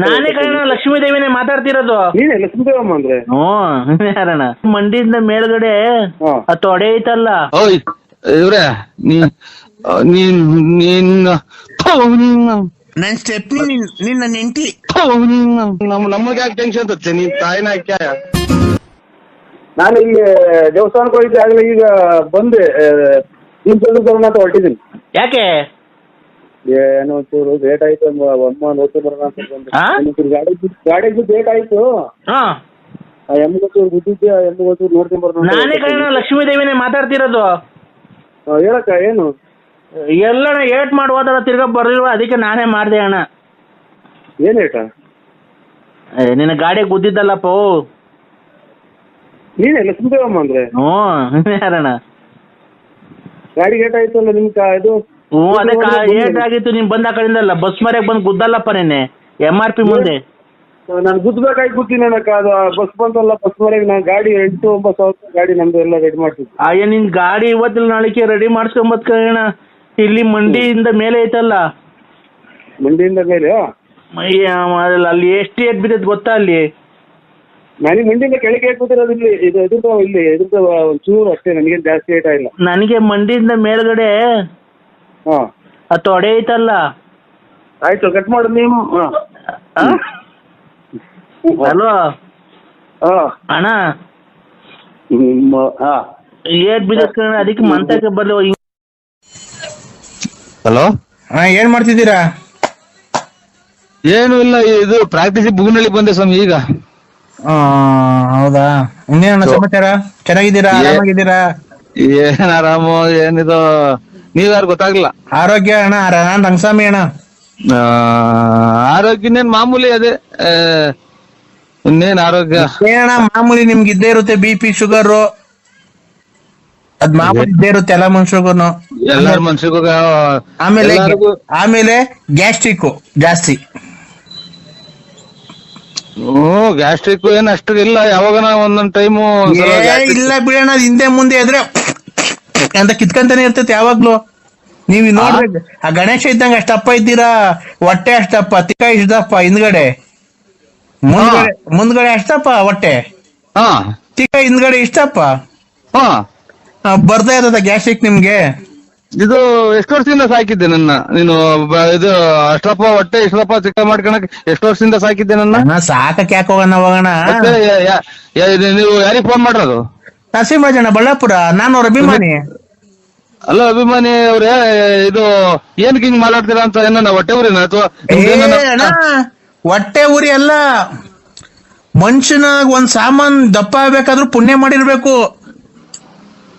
ನಾನೇ ಕಣ ಲಕ್ಷ್ಮೀ ದೇವಿನೇ ಮಾತಾಡ್ತಿರೋದು. ನೀನೇ ಲಕ್ಷ್ಮೀದೇವಮ್ಮ ಅಂದ್ರೆ? ಹ್ಞೂ ಯಾರಣ್ಣ ಮಂಡಿಯಿಂದ ಮೇಲ್ಗಡೆ ಆ ತೊಡೆ ಐತಲ್ಲ. ಓಯ್ ಇವ್ರೆ ನನ್ ಸ್ಟೆಪ್ನಿ ನಿನ್ನ ನೆಂಟಿ ನಮಗೆ ಯಾಕೆ ಟೆನ್ಷನ್ ತತ್ತೆ ನೀನ್ ತಾಯಿನ ಯಾಕೆ? ನಾನು ಇಲ್ಲಿ ದೇವಸ್ಥಾನಕ್ಕೆ ಹೋಗಿದ್ದೆ, ಆಗಲೇ ಈಗ ಬಂದೆ ಬರೋಣ ಅಂತ ಹೊರಟಿದ್ದೀನಿ. ಯಾಕೆ? ಏನೋ ಒಂಚೂರು ಲೇಟ್ ಆಯ್ತು, ಅಮ್ಮ ನೋಡ್ತು ಬರೋಣ ಅಂತ ಬಂದೆ. ಗಾಡಿಗೆ ಲೇಟ್ ಆಯ್ತು. ಹಾ ಎಮ್ಮಿಗೊತ್ತೂರು ಗುದ್ದಿದ್ದೆ, ಎಮ್ಮಿಗೊತ್ತೂರು ನೋಡ್ಕೊಂಡ್ ಬರೋಣ. ನಾನೇ ಕಣ ಲಕ್ಷ್ಮೀ ದೇವಿನೇ ಮಾತಾಡ್ತಿರೋದು. ಹೇಳಕ್ಕ ಏನು? ಎಲ್ಲಣ್ಣ ಏಟ್ ಮಾಡಿ ಹೋದಲ್ಲ ತಿರ್ಗಾ ಬರ್ಲಿಲ್ವ, ಅದಕ್ಕೆ ನಾನೇ ಮಾಡಿದೆ ಅಣ್ಣ. ಏನ್ ಏಟ? ನಿನ್ನ ಗಾಡಿ ಗುದ್ದಿದ್ದಲ್ಲಪ್ಪ. ನೀನೇ ಲಕ್ಷ್ಮೀದೇವಮ್ಮ ಅಂದ್ರೆ? ಹ್ಞೂ ಯಾರಣ್ಣ ಗಾಡಿ ಏಟ್ ಆಯ್ತು ಅಲ್ಲ ನಿಮ್ ಇದು? ಹ್ಞೂ ಅದೇ ಏಟ್ ಆಗಿತ್ತು, ನೀನ್ ಬಂದ ಆ ಕಡೆಯಿಂದಲ್ಲ ಬಸ್ ಮರ್ಯಾಗ ಬಂದು ಗುದ್ದಲ್ಲಪ್ಪ ನೆನ್ನೆ MRP ಮುಂದೆ. ನಾನು ಗುದ್ದಬೇಕಾಗಿ ಗುದ್ದಿನ ಅದು ಬಸ್ ಬಂತಲ್ಲ, ಬಸ್ ಮರೆಗೆ ನಾನು ಗಾಡಿ 8-9 ಸಾವಿರ ಗಾಡಿ ನಮ್ದು ಎಲ್ಲ ರೆಡಿ ಮಾಡ್ತಿದ್ದೆ. ಅಯ್ಯ ನಿನ್ ಗಾಡಿ ಇವತ್ತಿಲ್ಲ ನಾಳೆಗೆ ರೆಡಿ ಮಾಡಿಸ್ಕೊಂಬತ್ ಕಣ. ಇಲ್ಲಿ ಮಂಡಿಯಿಂದ ಮೇಲೆ ಐತಲ್ಲ, ಮಂಡಿಯಿಂದ ಮೇಲೆ ಅಲ್ಲಿ ಎಷ್ಟು ಏಟ್ ಬಿದ್ದೈತೆ ಗೊತ್ತಾ? ಅಲ್ಲಿ ನನಗೆ ಮಂಡಿಯಿಂದ ಕೆಳಗೆ ಏಟ್ ಬಿಟ್ಟಿರೋದು ಇಲ್ಲಿ, ಇದು ಎದುರ್ದ ಒಂಚೂರು ಅಷ್ಟೇ, ನನಗೇನು ಜಾಸ್ತಿ ಏಟ ಇಲ್ಲ. ನನಗೆ ಮಂಡಿಯಿಂದ ಮೇಲ್ಗಡೆ ಆ ತೊಡೆ ಐತಲ್ಲ. ಆಯ್ತು, ಕಟ್ ಮಾಡು ನೀವು. ಅಲ್ವಾ ಅಣ್ಣ, ಏಟ್ ಬಿದ್ದೈತೆ ಕಣ, ಅದಕ್ಕೆ ಮಂತಕ್ಕೆ ಬರ್ಲಿ. ಹಲೋ, ಏನ್ ಮಾಡ್ತಿದ್ದೀರಾ? ಏನು ಇಲ್ಲ, ಇದು ಪ್ರಾಕ್ಟೀಸ್ ಬುಗ್ನಳ್ಳಿ ಬಂದೆ ಸ್ವಾಮಿ ಈಗ. ಹೌದಾ, ಇನ್ನೇನ ಸಮಾಚಾರ? ಚೆನ್ನಾಗಿದ್ದೀರಾ? ಆರಾಮಾಗಿದ್ದೀರಾ? ಏನ್ ಆರಾಮು, ಏನಿದು ನೀವ್ಯಾರು ಗೊತ್ತಾಗ್ಲಿಲ್ಲ. ಆರೋಗ್ಯ ಅಣ್ಣ, ನಾನ್ ರಂಗಸ್ವಾಮಿ ಅಣ್ಣ. ಆರೋಗ್ಯ ಇನ್ನೇನ್ ಮಾಮೂಲಿ, ಅದೇ ಇನ್ನೇನ್ ಆರೋಗ್ಯ ಏನಣ್ಣ ಮಾಮೂಲಿ, ನಿಮ್ಗೆ ಇದ್ದೇ ಇರುತ್ತೆ BP ಶುಗರ್, ಅದ್ ಮಾಮೂಲಿ ಇದ್ದೇ ಇರುತ್ತೆ ಎಲ್ಲ ಮನುಷ್ಯರ್ಗುನು. ಎಲ್ಲಾರ ಮನ್ಸಿಗೂ ಆಮೇಲೆ ಗ್ಯಾಸ್ಟ್ರಿಕ್ ಜಾಸ್ತಿ. ಗ್ಯಾಸ್ಟ್ರಿಕ್ ಏನ್ ಅಷ್ಟು ಇಲ್ಲ, ಯಾವಾಗನ ಒಂದೊಂದ್ ಟೈಮು ಇಲ್ಲ ಬಿಡೋಣ, ಹಿಂದೆ ಮುಂದೆ ಇದ್ರೆ ಅಂತ ಕಿತ್ಕಂತಾನೆ ಇರ್ತೈತೆ ಯಾವಾಗ್ಲೂ. ನೀವ್ ನೋಡ್ಬೇಕು, ಆ ಗಣೇಶ ಇದ್ದಂಗ ಅಷ್ಟಪ್ಪ ಇದ್ದೀರಾ, ಹೊಟ್ಟೆ ಅಷ್ಟಪ್ಪ, ತಿಕ್ಕ ಇಷ್ಟಪ್ಪ, ಹಿಂದ್ಗಡೆ ಮುಂದ್ಗಡೆ ಅಷ್ಟಪ್ಪ ಹೊಟ್ಟೆ, ತಿಕ್ಕ ಹಿಂದ್ಗಡೆ ಇಷ್ಟಪ್ಪ. ಬರ್ತಾ ಇರದ ಗ್ಯಾಸ್ಟ್ರಿಕ್ ನಿಮ್ಗೆ. ಇದು ಎಷ್ಟು ವರ್ಷದಿಂದ ಸಾಕಿದ್ದೆ ನನ್ನ ನೀನು? ಇದು ಅಷ್ಟಪ್ಪ ಹೊಟ್ಟೆ ಇಷ್ಟಪ್ಪ ಚಿಕ್ಕ ಮಾಡ್ಕೊಳಕ್ ಎಷ್ಟು ವರ್ಷದಿಂದ ಸಾಕಿದ್ದೆ ನನ್ನ? ಸಾಕಕ್ ಯಾಕೆ ಹೋಗೋಣ ಹೋಗೋಣ. ನೀವು ಯಾರಿಗೆ ಫೋನ್ ಮಾಡೋದು? ನರಸಿಂಹರಾಜಣ್ಣ, ಬಳ್ಳಾಪುರ. ನಾನು ಅವ್ರ ಅಭಿಮಾನಿ. ಅಲ್ಲ ಅಭಿಮಾನಿ ಅವ್ರೆ, ಇದು ಏನಕ್ಕೆ ಹಿಂಗ್ ಮಾತಾಡ್ತೀರಾ ಅಂತ? ಏನ ಹೊಟ್ಟೆ ಊರಿನ ಅಥವಾ ಹೊಟ್ಟೆ ಊರಿ ಅಲ್ಲ, ಮನುಷ್ಯನಾಗ ಒಂದ್ ಸಾಮಾನ್ ದಪ್ಪ ಆಗ್ಬೇಕಾದ್ರೂ ಪುಣ್ಯ ಮಾಡಿರ್ಬೇಕು.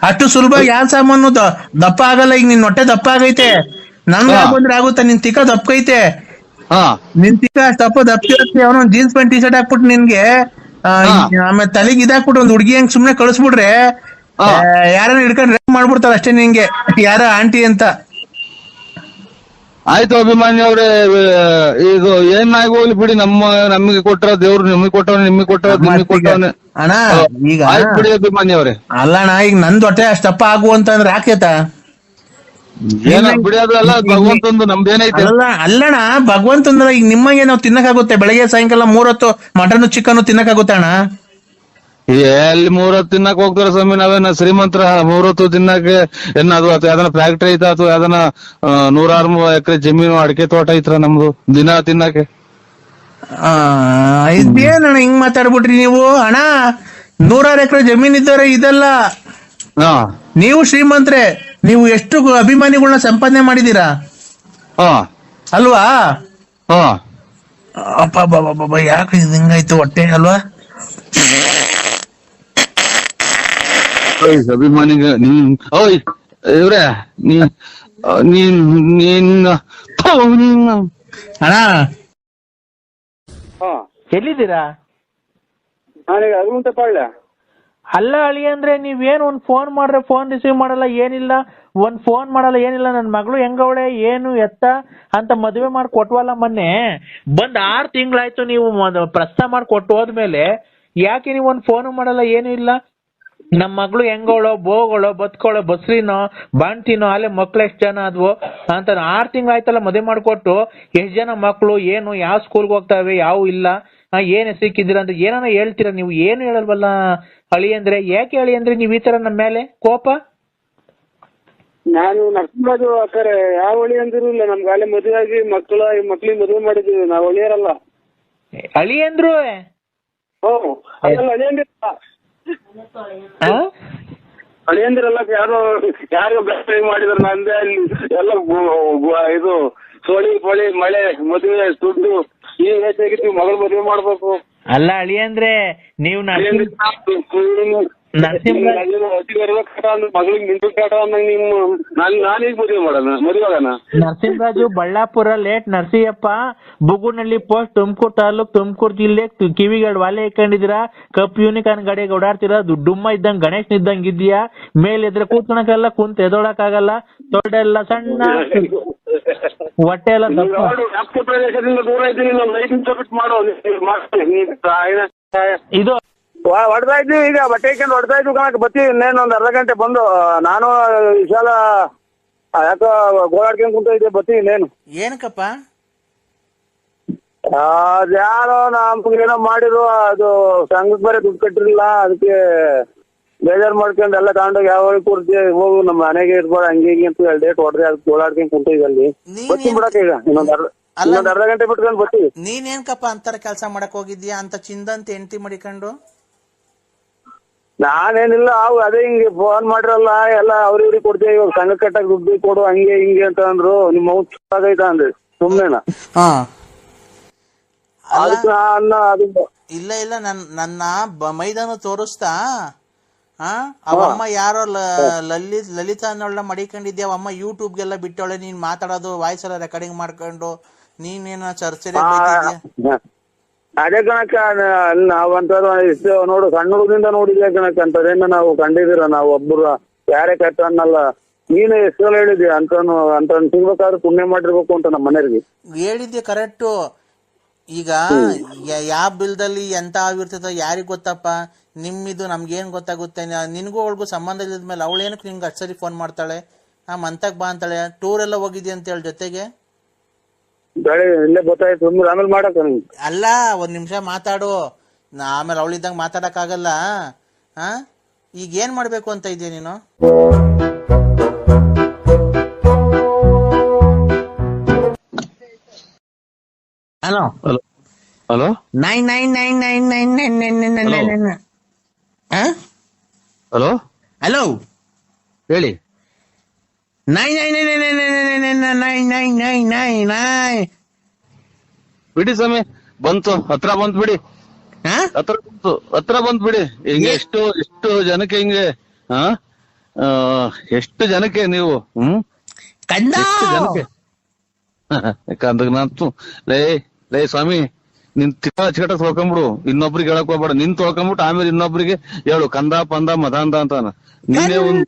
ಅಷ್ಟು ಸುಲಭ ಯಾವ ಸಾಮಾನು ದಪ್ಪ ಆಗಲ್ಲ. ಈಗ ನಿನ್ ಹೊಟ್ಟೆ ದಪ್ಪ ಆಗೈತೆ, ನನ್ಗೆ ಬಂದ್ರೆ ಆಗುತ್ತಾ? ನಿನ್ ತಿಕ್ಕ ದಪ್ಪೈತೆ, ನಿನ್ ತಿಕ್ಕ ದಪ್ಪ ಅವನು ಜೀನ್ಸ್ ಪ್ಯಾಂಟ್ T-shirt ಹಾಕ್ಬಿಟ್ಟು ನಿನ್ಗೆ ಆಮೇಲೆ ತಲೆಗೆ ಇದಾಕ್ಬಿಟ್ಟು ಒಂದ್ ಹುಡ್ಗಿ ಹಂಗ್ ಸುಮ್ನೆ ಕಳಿಸ್ಬಿಟ್ರೆ ಯಾರನ್ನ ಹಿಡ್ಕೊಂಡು ರೇಪ್ ಮಾಡ್ಬಿಡ್ತಾರ ಅಷ್ಟೇ ನಿಂಗೆ, ಯಾರ ಆಂಟಿ ಅಂತ. ಆಯ್ತು ಅಭಿಮಾನಿ ಅವ್ರೆ, ಇದು ಏನಾಗಿ ಹೋಗ್ಲಿ ಬಿಡಿ. ನಮಗೆ ಕೊಟ್ಟರ ದೇವ್ರು ನಿಮಗೆ ಕೊಟ್ಟವನೆ, ನಿಮಗೆ ಕೊಟ್ಟವ ನಿಮಗೆ ಕೊಟ್ಟವನೆ ಅಣ್ಣ. ಈಗ ಬಿಡಿ ಅಭಿಮಾನಿ ಅವ್ರೆ. ಅಲ್ಲಣ್ಣ, ಈಗ ನಂದ್ ಹೊಟ್ಟೆ ಅಷ್ಟಪ್ಪ ಆಗುವಂತಂದ್ರೆ ಯಾಕೇತ ಬಿಡಿ, ಅದು ಅಲ್ಲ ಭಗವಂತಂದು, ನಮ್ದೇನೈತೆ? ಅಲ್ಲಣ್ಣ, ಭಗವಂತಂದ್ರ ಈಗ ನಿಮಗೆ ನಾವು ತಿನ್ನಕ್ಕಾಗುತ್ತೆ? ಬೆಳಗ್ಗೆ ಸಾಯಂಕಾಲ 3 ಹೊತ್ತು ಮಟನ್ ಚಿಕನ್ ತಿನ್ನಕ್ಕಾಗುತ್ತೆ ಅಣ್ಣ? ಎಲ್ಲಿ 3 ಹೊತ್ತು ತಿನ್ನಕ್ ಹೋಗ್ತಾರ ಸ್ವಾಮಿ? ನಾವೇನ ಶ್ರೀಮಂತರ 3 ಹೊತ್ತು ತಿನ್ನಕ್ಕೆ? ಏನಾದ್ರು ಅಥವಾ ಯಾವ್ದನ ಫ್ಯಾಕ್ಟ್ರಿ ಐತಾ ಅಥವಾ ಯಾವ್ದನ 100 ಎಕರೆ ಜಮೀನು ಅಡಿಕೆ ತೋಟ ಐತ್ರ ನಮ್ದು ದಿನ ತಿನ್ನಕ್ಕೆ? ಇದೇನಣ್ಣ ಹಿಂಗ್ ಮಾತಾಡ್ಬಿಟ್ರಿ ನೀವು? ಅಣ್ಣ, 100 ಎಕರೆ ಜಮೀನ್ ಇದ್ದವ್ರೆ ಇದೆಲ್ಲ. ನೀವು ಶ್ರೀಮಂತ್ರೆ, ನೀವು ಎಷ್ಟು ಅಭಿಮಾನಿಗಳನ್ನ ಸಂಪಾದನೆ ಮಾಡಿದೀರಾ ಅಲ್ವಾ? ಅಪ್ಪ ಯಾಕೆ ಹಿಂಗಾಯ್ತು ಹೊಟ್ಟೆ ಅಲ್ವಾ? ಅಭಿಮಾನಿಗೆ ಓಯ್ ಇವ್ರೆ ಅಣ್ಣ ಎಲ್ಲಿದ್ದೀರಾ? ನಾನೀಗ ಹನುಮಂತ ಪಾಳ್ಯ. ಅಲ್ಲ ಅಳಿ ಅಂದ್ರೆ ನೀವೇನು ಒಂದ್ ಫೋನ್ ಮಾಡ್ರೆ ಫೋನ್ ರಿಸೀವ್ ಮಾಡಲ್ಲ, ಏನಿಲ್ಲ, ಒಂದ್ ಫೋನ್ ಮಾಡಲ್ಲ, ಏನಿಲ್ಲ. ನನ್ ಮಗಳು ಹೆಂಗವಳೆ ಏನು ಎತ್ತ ಅಂತ ಮದುವೆ ಮಾಡಿ ಕೊಟ್ವಲ್ಲ ಮೊನ್ನೆ, ಬಂದ್ 6 ತಿಂಗಳಾಯ್ತು. ನೀವು ಪ್ರಸ್ತಾವ ಮಾಡಿ ಕೊಟ್ಟು ಹೋದ್ಮೇಲೆ ಯಾಕೆ ನೀವು ಒಂದ್ ಫೋನು ಮಾಡಲ್ಲ, ಏನು ಇಲ್ಲ? ನಮ್ ಮಗಳು ಹೆಂಗೋಳೋ ಬೋಗಳೋ ಬದುಕೋಳೋ ಬಸ್ರಿನೋ ಬಾಣ್ತಿನೋ ಅಲ್ಲೇ ಮಕ್ಳು ಎಷ್ಟ್ ಜನ ಆದ್ವು ಅಂತ 6 ತಿಂಗಳು ಆಯ್ತಲ್ಲ ಮದುವೆ ಮಾಡ್ಕೊಟ್ಟು ಎಷ್ಟ್ ಜನ ಮಕ್ಳು ಏನು ಯಾವ ಸ್ಕೂಲ್ಗೆ ಹೋಗ್ತಾವೆ ಯಾವ ಇಲ್ಲ ಏನ್ ಸಿಕ್ಕಿದ್ದೀರ ಅಂತ ಏನಾನ ಹೇಳ್ತೀರಾ ನೀವು? ಏನು ಹೇಳಲ್ವಲ್ಲ ಅಳಿ ಅಂದ್ರೆ. ಯಾಕೆ ಹೇಳಿ ಅಂದ್ರೆ ನೀವ್ ಈ ತರ ನಮ್ಮ ಮೇಲೆ ಕೋಪ? ನಾನು ನರಸಿಂಹರಾಜು ಅಕ್ಕಾರೆ ಯಾವ ಹೊಳಿ ಅಂದಿರು ಇಲ್ಲ, ನಮ್ಗೆ ಅಲ್ಲೇ ಮದುವೆ ಆಗಿ ಮಕ್ಳಿಗೆ ಮದುವೆ ಮಾಡಿದೀವಿ, ನಾವು ಹೊಳಿಯರಲ್ಲ. ಅಳಿ ಅಂದ್ರು ಅಳಿಯಂದಿರಲ್ಲ, ಯಾರು ಬೆಸ್ಟ್ ಮಾಡಿದ್ರು. ನಂದೇ ಅಲ್ಲಿ ಎಲ್ಲ ಇದು ಸೋಳಿ ಪೊಳಿ ಮಳೆ ಮದುವೆ ದುಡ್ಡು ಈ ವಯಸ್ಸಾಗಿತ್ತು, ಮಗಳು ಮದುವೆ ಮಾಡ್ಬೇಕು. ಅಲ್ಲ ಅಳಿ ಅಂದ್ರೆ ನೀವು ಮಗಳಿಗೆ ನಿಂತು ಕಾಟ ನಾನೀಗ ಮದುವೆ ಮಾಡೋಣ ಮದುವೆಗಣ. ನರಸಿಂಹರಾಜು ಬಳ್ಳಾಪುರ ಲೇಟ್ ನರಸಿಯಪ್ಪ ಬುಗುನಳ್ಳಿ ಪೋಸ್ಟ್ ತುಮಕೂರು ತಾಲೂಕ್ ತುಮಕೂರು ಜಿಲ್ಲೆ ಕಿವಿಗಳು ವಾಲೆ ಇಟ್ಕೊಂಡಿದ್ದೀರಾ, ಕಪ್ ಯೂನಿಕಾರ್ನ್ ಗಾಡಿಗೆ ಓಡಾಡ್ತೀರಾ, ದುಡ್ಡುಮ್ಮ ಇದ್ದಂಗ್ ಗಣೇಶ್ ಇದ್ದಂಗ್ ಇದೆಯಾ, ಮೇಲೆ ಎದ್ರೆ ಕೂತ್ಕೊಳಕ್ಕಾಗಲ್ಲ, ಕುಂತ ಎದೊಳಕ್ ಆಗಲ್ಲ, ತೊಡೆಲ್ಲ ಸಣ್ಣ, ಹೊಟ್ಟೆ ಎಲ್ಲ ದಪ್ಪ. ಪ್ರದೇಶದಿಂದ ದೂರ ಇದ್ದೀನಿ, ಮಾಡೋ ಇದು ಹೊಡ್ತಾ ಇದ್ವಿ. ಈಗ ಬಟ್ಟೆ ಹಾಕೊಂಡು ಹೊಡ್ತಾ ಇದ್ವಿ ಕಣಕ್ ಬತ್ತೀವಿ. ಇನ್ನೇನೊಂದು ಅರ್ಧ ಗಂಟೆ ಬಂದು ನಾನು ವಿಶಾಲ ಯಾಕೋ ಗೋಳಾಡ್ಕೊಂಡ್ ಕುಂತ ಇದ್ದೆ, ಬತ್ತೀವಿ. ಇನ್ನೇನು ಏನಕ್ಕಪ್ಪ? ಅದ್ಯಾರೋ ನಮ್ಗೇನೋ ಮಾಡಿರು, ಅದು ಸಂಘಕ್ಕೆ ಬೇರೆ ದುಡ್ಡು ಕಟ್ಟಿರಲಿಲ್ಲ, ಅದಕ್ಕೆ ಬೇಜಾರ್ ಮಾಡ್ಕೊಂಡು ಎಲ್ಲ ತಗೊಂಡೋಗಿ ಯಾವ ಕೂರ್ತಿ ಹೋಗು ನಮ್ಮ ಮನೆಗೆ ಇರ್ಬೋದು ಹಂಗೆ ಹಿಂಗೆ ಅಂತ 2 ಡೇಟ್ ಹೊಡೆದೆ, ಅದಕ್ಕೆ ಗೋಳಾಡ್ಕೊಂಡ್ ಕುಂತ ಅಲ್ಲಿ ಬತ್ತೀನಿ ಬಿಡಕ್ಕೆ. ಈಗ ಇನ್ನೊಂದು ಅರ್ಧ ಗಂಟೆ ಬಿಟ್ಕೊಂಡು ಬರ್ತೀವಿ. ನೀನೇನ್ಕಪ್ಪ ಅಂತರ ಕೆಲಸ ಮಾಡಕ್ ಹೋಗಿದ್ಯಾ ಅಂತ ಚಿಂದಂತ ಹೆಂಡತಿ ಮಾಡಿಕೊಂಡು? ನಾನೇನಿಲ್ಲ, ಅದೇ ಹಿಂಗೆ ಫೋನ್ ಮಾಡಿರಲ್ಲ ಎಲ್ಲ ಅವ್ರಿಗೆ ಕೊಡ್ತೀವಿ, ಇವಾಗ ಸಂಘ ಕಟ್ಟಕ್ ದುಡ್ಡು ಕೊಡು ಹಂಗೆ ಹಿಂಗೆ ಅಂತ ಅಂದ್ರು. ನಿಮ್ಮ ಆಗೈತ ಅಂದ್ರಿ ಸುಮ್ನೆನಾ? ಇಲ್ಲ ಇಲ್ಲ, ನನ್ನ ಮೈದಾನ ತೋರಿಸ್ತಾ ಅವಮ್ಮ ಯಾರೋ ಲಲಿತಾ ಅನ್ನೋಳ ಮಡಿಕೊಂಡಿದ್ಯಾ, ಅವಮ್ಮ ಯೂಟ್ಯೂಬ್ಗೆಲ್ಲ ಬಿಟ್ಟವಳೆ, ನೀನ್ ಮಾತಾಡೋದು ವಾಯ್ಸ್ ಎಲ್ಲ ರೆಕಾರ್ಡಿಂಗ್ ಮಾಡ್ಕೊಂಡು ನೀನೇನ ಚರ್ಚೆ. ಅದೇ ಕಣಕ್ಕ ನಾವಂತದ್ದು ಇಷ್ಟು ನೋಡು, ಸಣ್ಣ ಹುಡುಗದಿಂದ ನೋಡಿದ್ಯಾ ಕಣಕ್ಕ, ಅಂತದೇನ ನಾವು ಕಂಡಿದ್ದೀರ. ನಾವು ಒಬ್ಬರು ಯಾರೇ ಕಟ್ಟ ಅನ್ನಲ್ಲ, ನೀನು ಎಷ್ಟು ಸಲ ಹೇಳಿದ್ಯಾ ಅಂತ ಸಿಗ್ಬೇಕಾದ್ರೆ ಪುಣ್ಯ ಮಾಡಿರ್ಬೇಕು ಅಂತ ನಮ್ಮ ಮನೆಯವ್ರಿಗೆ ಹೇಳಿದ್ದೆ. ಕರೆಕ್ಟು. ಈಗ ಯಾವ ಬಿಲ್ದಲ್ಲಿ ಎಂತ ಆಗಿರ್ತದ ಯಾರಿಗ್ ಗೊತ್ತಪ್ಪ, ನಿಮ್ಮಿದು ನಮ್ಗೇನ್ ಗೊತ್ತಾಗುತ್ತೆ? ನಿನ್ಗೂ ಅವಳಿಗೂ ಸಂಬಂಧ ಇಲ್ಲದ್ಮೇಲೆ ಅವಳೇನಕ್ಕೆ ನಿಮ್ಗೆ ಅಷ್ಟು ಸರಿ ಫೋನ್ ಮಾಡ್ತಾಳೆ, ಮಂತಕ್ ಬಾ ಅಂತಾಳೆ, ಟೂರ್ ಎಲ್ಲ ಹೋಗಿದ್ಯಾ ಅಂತ ಹೇಳಿ ಜೊತೆಗೆ? ಇಲ್ಲೇ ಗೊತ್ತಾಯ್ತು, ಆಮೇಲೆ ಮಾಡಕ್ಕ. ಅಲ್ಲ, 1 ನಿಮಿಷ ಮಾತಾಡು, ಆಮೇಲೆ ಅವಳಿದ್ದಂಗೆ ಮಾತಾಡಕ್ ಆಗಲ್ಲ. ಈಗ ಏನ್ ಮಾಡ್ಬೇಕು ಅಂತ ಇದೀಯ ನೀನು? Hello hello 99999999. ಹಲೋ ಹಲೋ ಹೇಳಿ. 9999999999. ಬಿಡಿ ಸ್ವಾಮಿ, ಬಂತು, ಹತ್ರ ಬಂತು ಬಿಡಿ, ಹತ್ರ ಬಂತು ಬಿಡಿ. ಹಿಂಗೆ ಎಷ್ಟು ಜನಕ್ಕೆ ಹಿಂಗೆ ಎಷ್ಟು ಜನಕ್ಕೆ ನೀವು ಎಷ್ಟು ಜನಕ್ಕೆ ಕಂದಗ್ನಂತು. ಲೇ ಸ್ವಾಮಿ, ನಿನ್ ಚಿಕಟ ತೊಳ್ಕೊಂಬಿಡು, ಇನ್ನೊಬ್ರಿಗೆ ಹೇಳಕ್ ಹೋಗ್ಬೇಡ. ನಿನ್ ತೊಳ್ಕೊಂಬಿಟ್ಟು ಆಮೇಲೆ ಇನ್ನೊಬ್ರಿಗೆ ಹೇಳು ಕಂದ ಪಂದ ಮದಾಂದ ಅಂತಾನ. ನೀನೇ ಒಂದು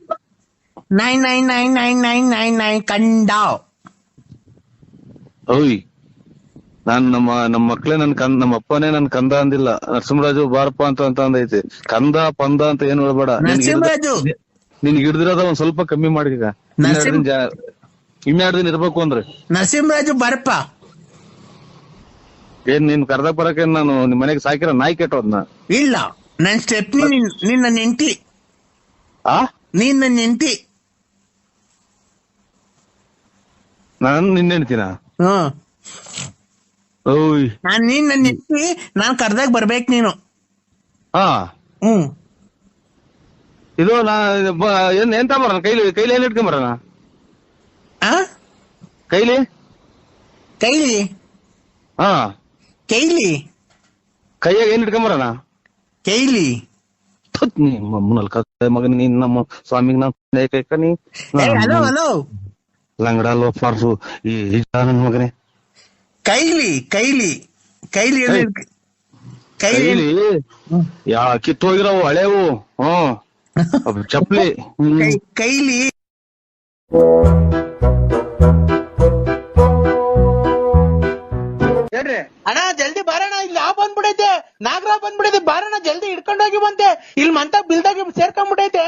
99999999 ಕಂದ. ಓಯ್, ನಾನ್ ನಮ್ಮ ಮಕ್ಳೇ ನಮ್ಮ ಅಪ್ಪನೇ ನನ್ ಕಂದ ಅಂದಿಲ್ಲ. ನರಸಿಂಹರಾಜು ಬಾರಪ್ಪ ಅಂತ ಅಂದೈತಿ. ಕಂದ ಪಂದ ಅಂತ ಏನ್ ಹೇಳ್ಬೇಡ. ನಿನ್ ಹಿಡ್ದಿರೋದ ಒಂದ್ ಸ್ವಲ್ಪ ಕಮ್ಮಿ ಮಾಡಿ. ಈಗ 12 ದಿನ ಇರ್ಬೇಕು ಅಂದ್ರೆ ನರಸಿಂಹರಾಜು ಬಾರಪ್ಪ. ಏನ್ ನೀನ್ ಕರ್ದಕ್ ಬರಕ್ಕೆ ನಾನು ನಿಮ್ ಮನೆಗೆ ಸಾಕಿರ ನಾಯಿ ಕೆಟ್ಟೋದ್ನ? ಇಲ್ಲ, ನನ್ ಸ್ಟೆಪ್ನಿ ನಿನ್ನ ನೆಂಟಿ. ನೀನ್ ನನ್ನ ನೆಂಟಿ. ನಾನು ನಿನ್ನ ನೆಂಟಿನ? ಓಯ್, ನೀನ್ ನನ್ನ ನೆಂಟಿ, ನಾನ್ ಕರ್ದಾಗ ಬರ್ಬೇಕು ನೀನು. ಇದು ಎಂತ ಬರೋಣ? ಕೈಲಿ ಏನ್ ಇಟ್ಕೊಂಬರೋಣ? ಕೈಲಿ ಕೈಯಾಗ ಏನ್ ಇಟ್ಕೊಂಬರೋಣ? ಕೈಲಿ ಮಗನ ನೀನ್ ನಮ್ಮ ಸ್ವಾಮಿಗ್ ಹಲೋ ಲಂಗಡ ಲೋಫಾರ್ಸು ಈ ನನ್ ಮಗನೇ. ಕೈಲಿ ಕಿತ್ತೋಗಿರವು ಹಳೆವು ಚಪ್ಲಿ ಕೈಲಿ. ಹೇಳ್ರಿ ಅಣ್ಣ ಜಲ್ದಿ ಬಾರಣ, ಇಲ್ಲಿ ಆ ಬಂದ್ಬಿಡೈತೆ, ನಾಗರ ಬಂದ್ಬಿಡೈತೆ, ಬಾರಣ ಜಲ್ದಿ ಹಿಡ್ಕೊಂಡೋಗಿ ಬಂತೆ. ಇಲ್ಲಿ ಮಂತ ಬಿಲ್ದಾಗ ಸೇರ್ಕೊಂಡ್ಬಿಟ್ಟೈತೆ,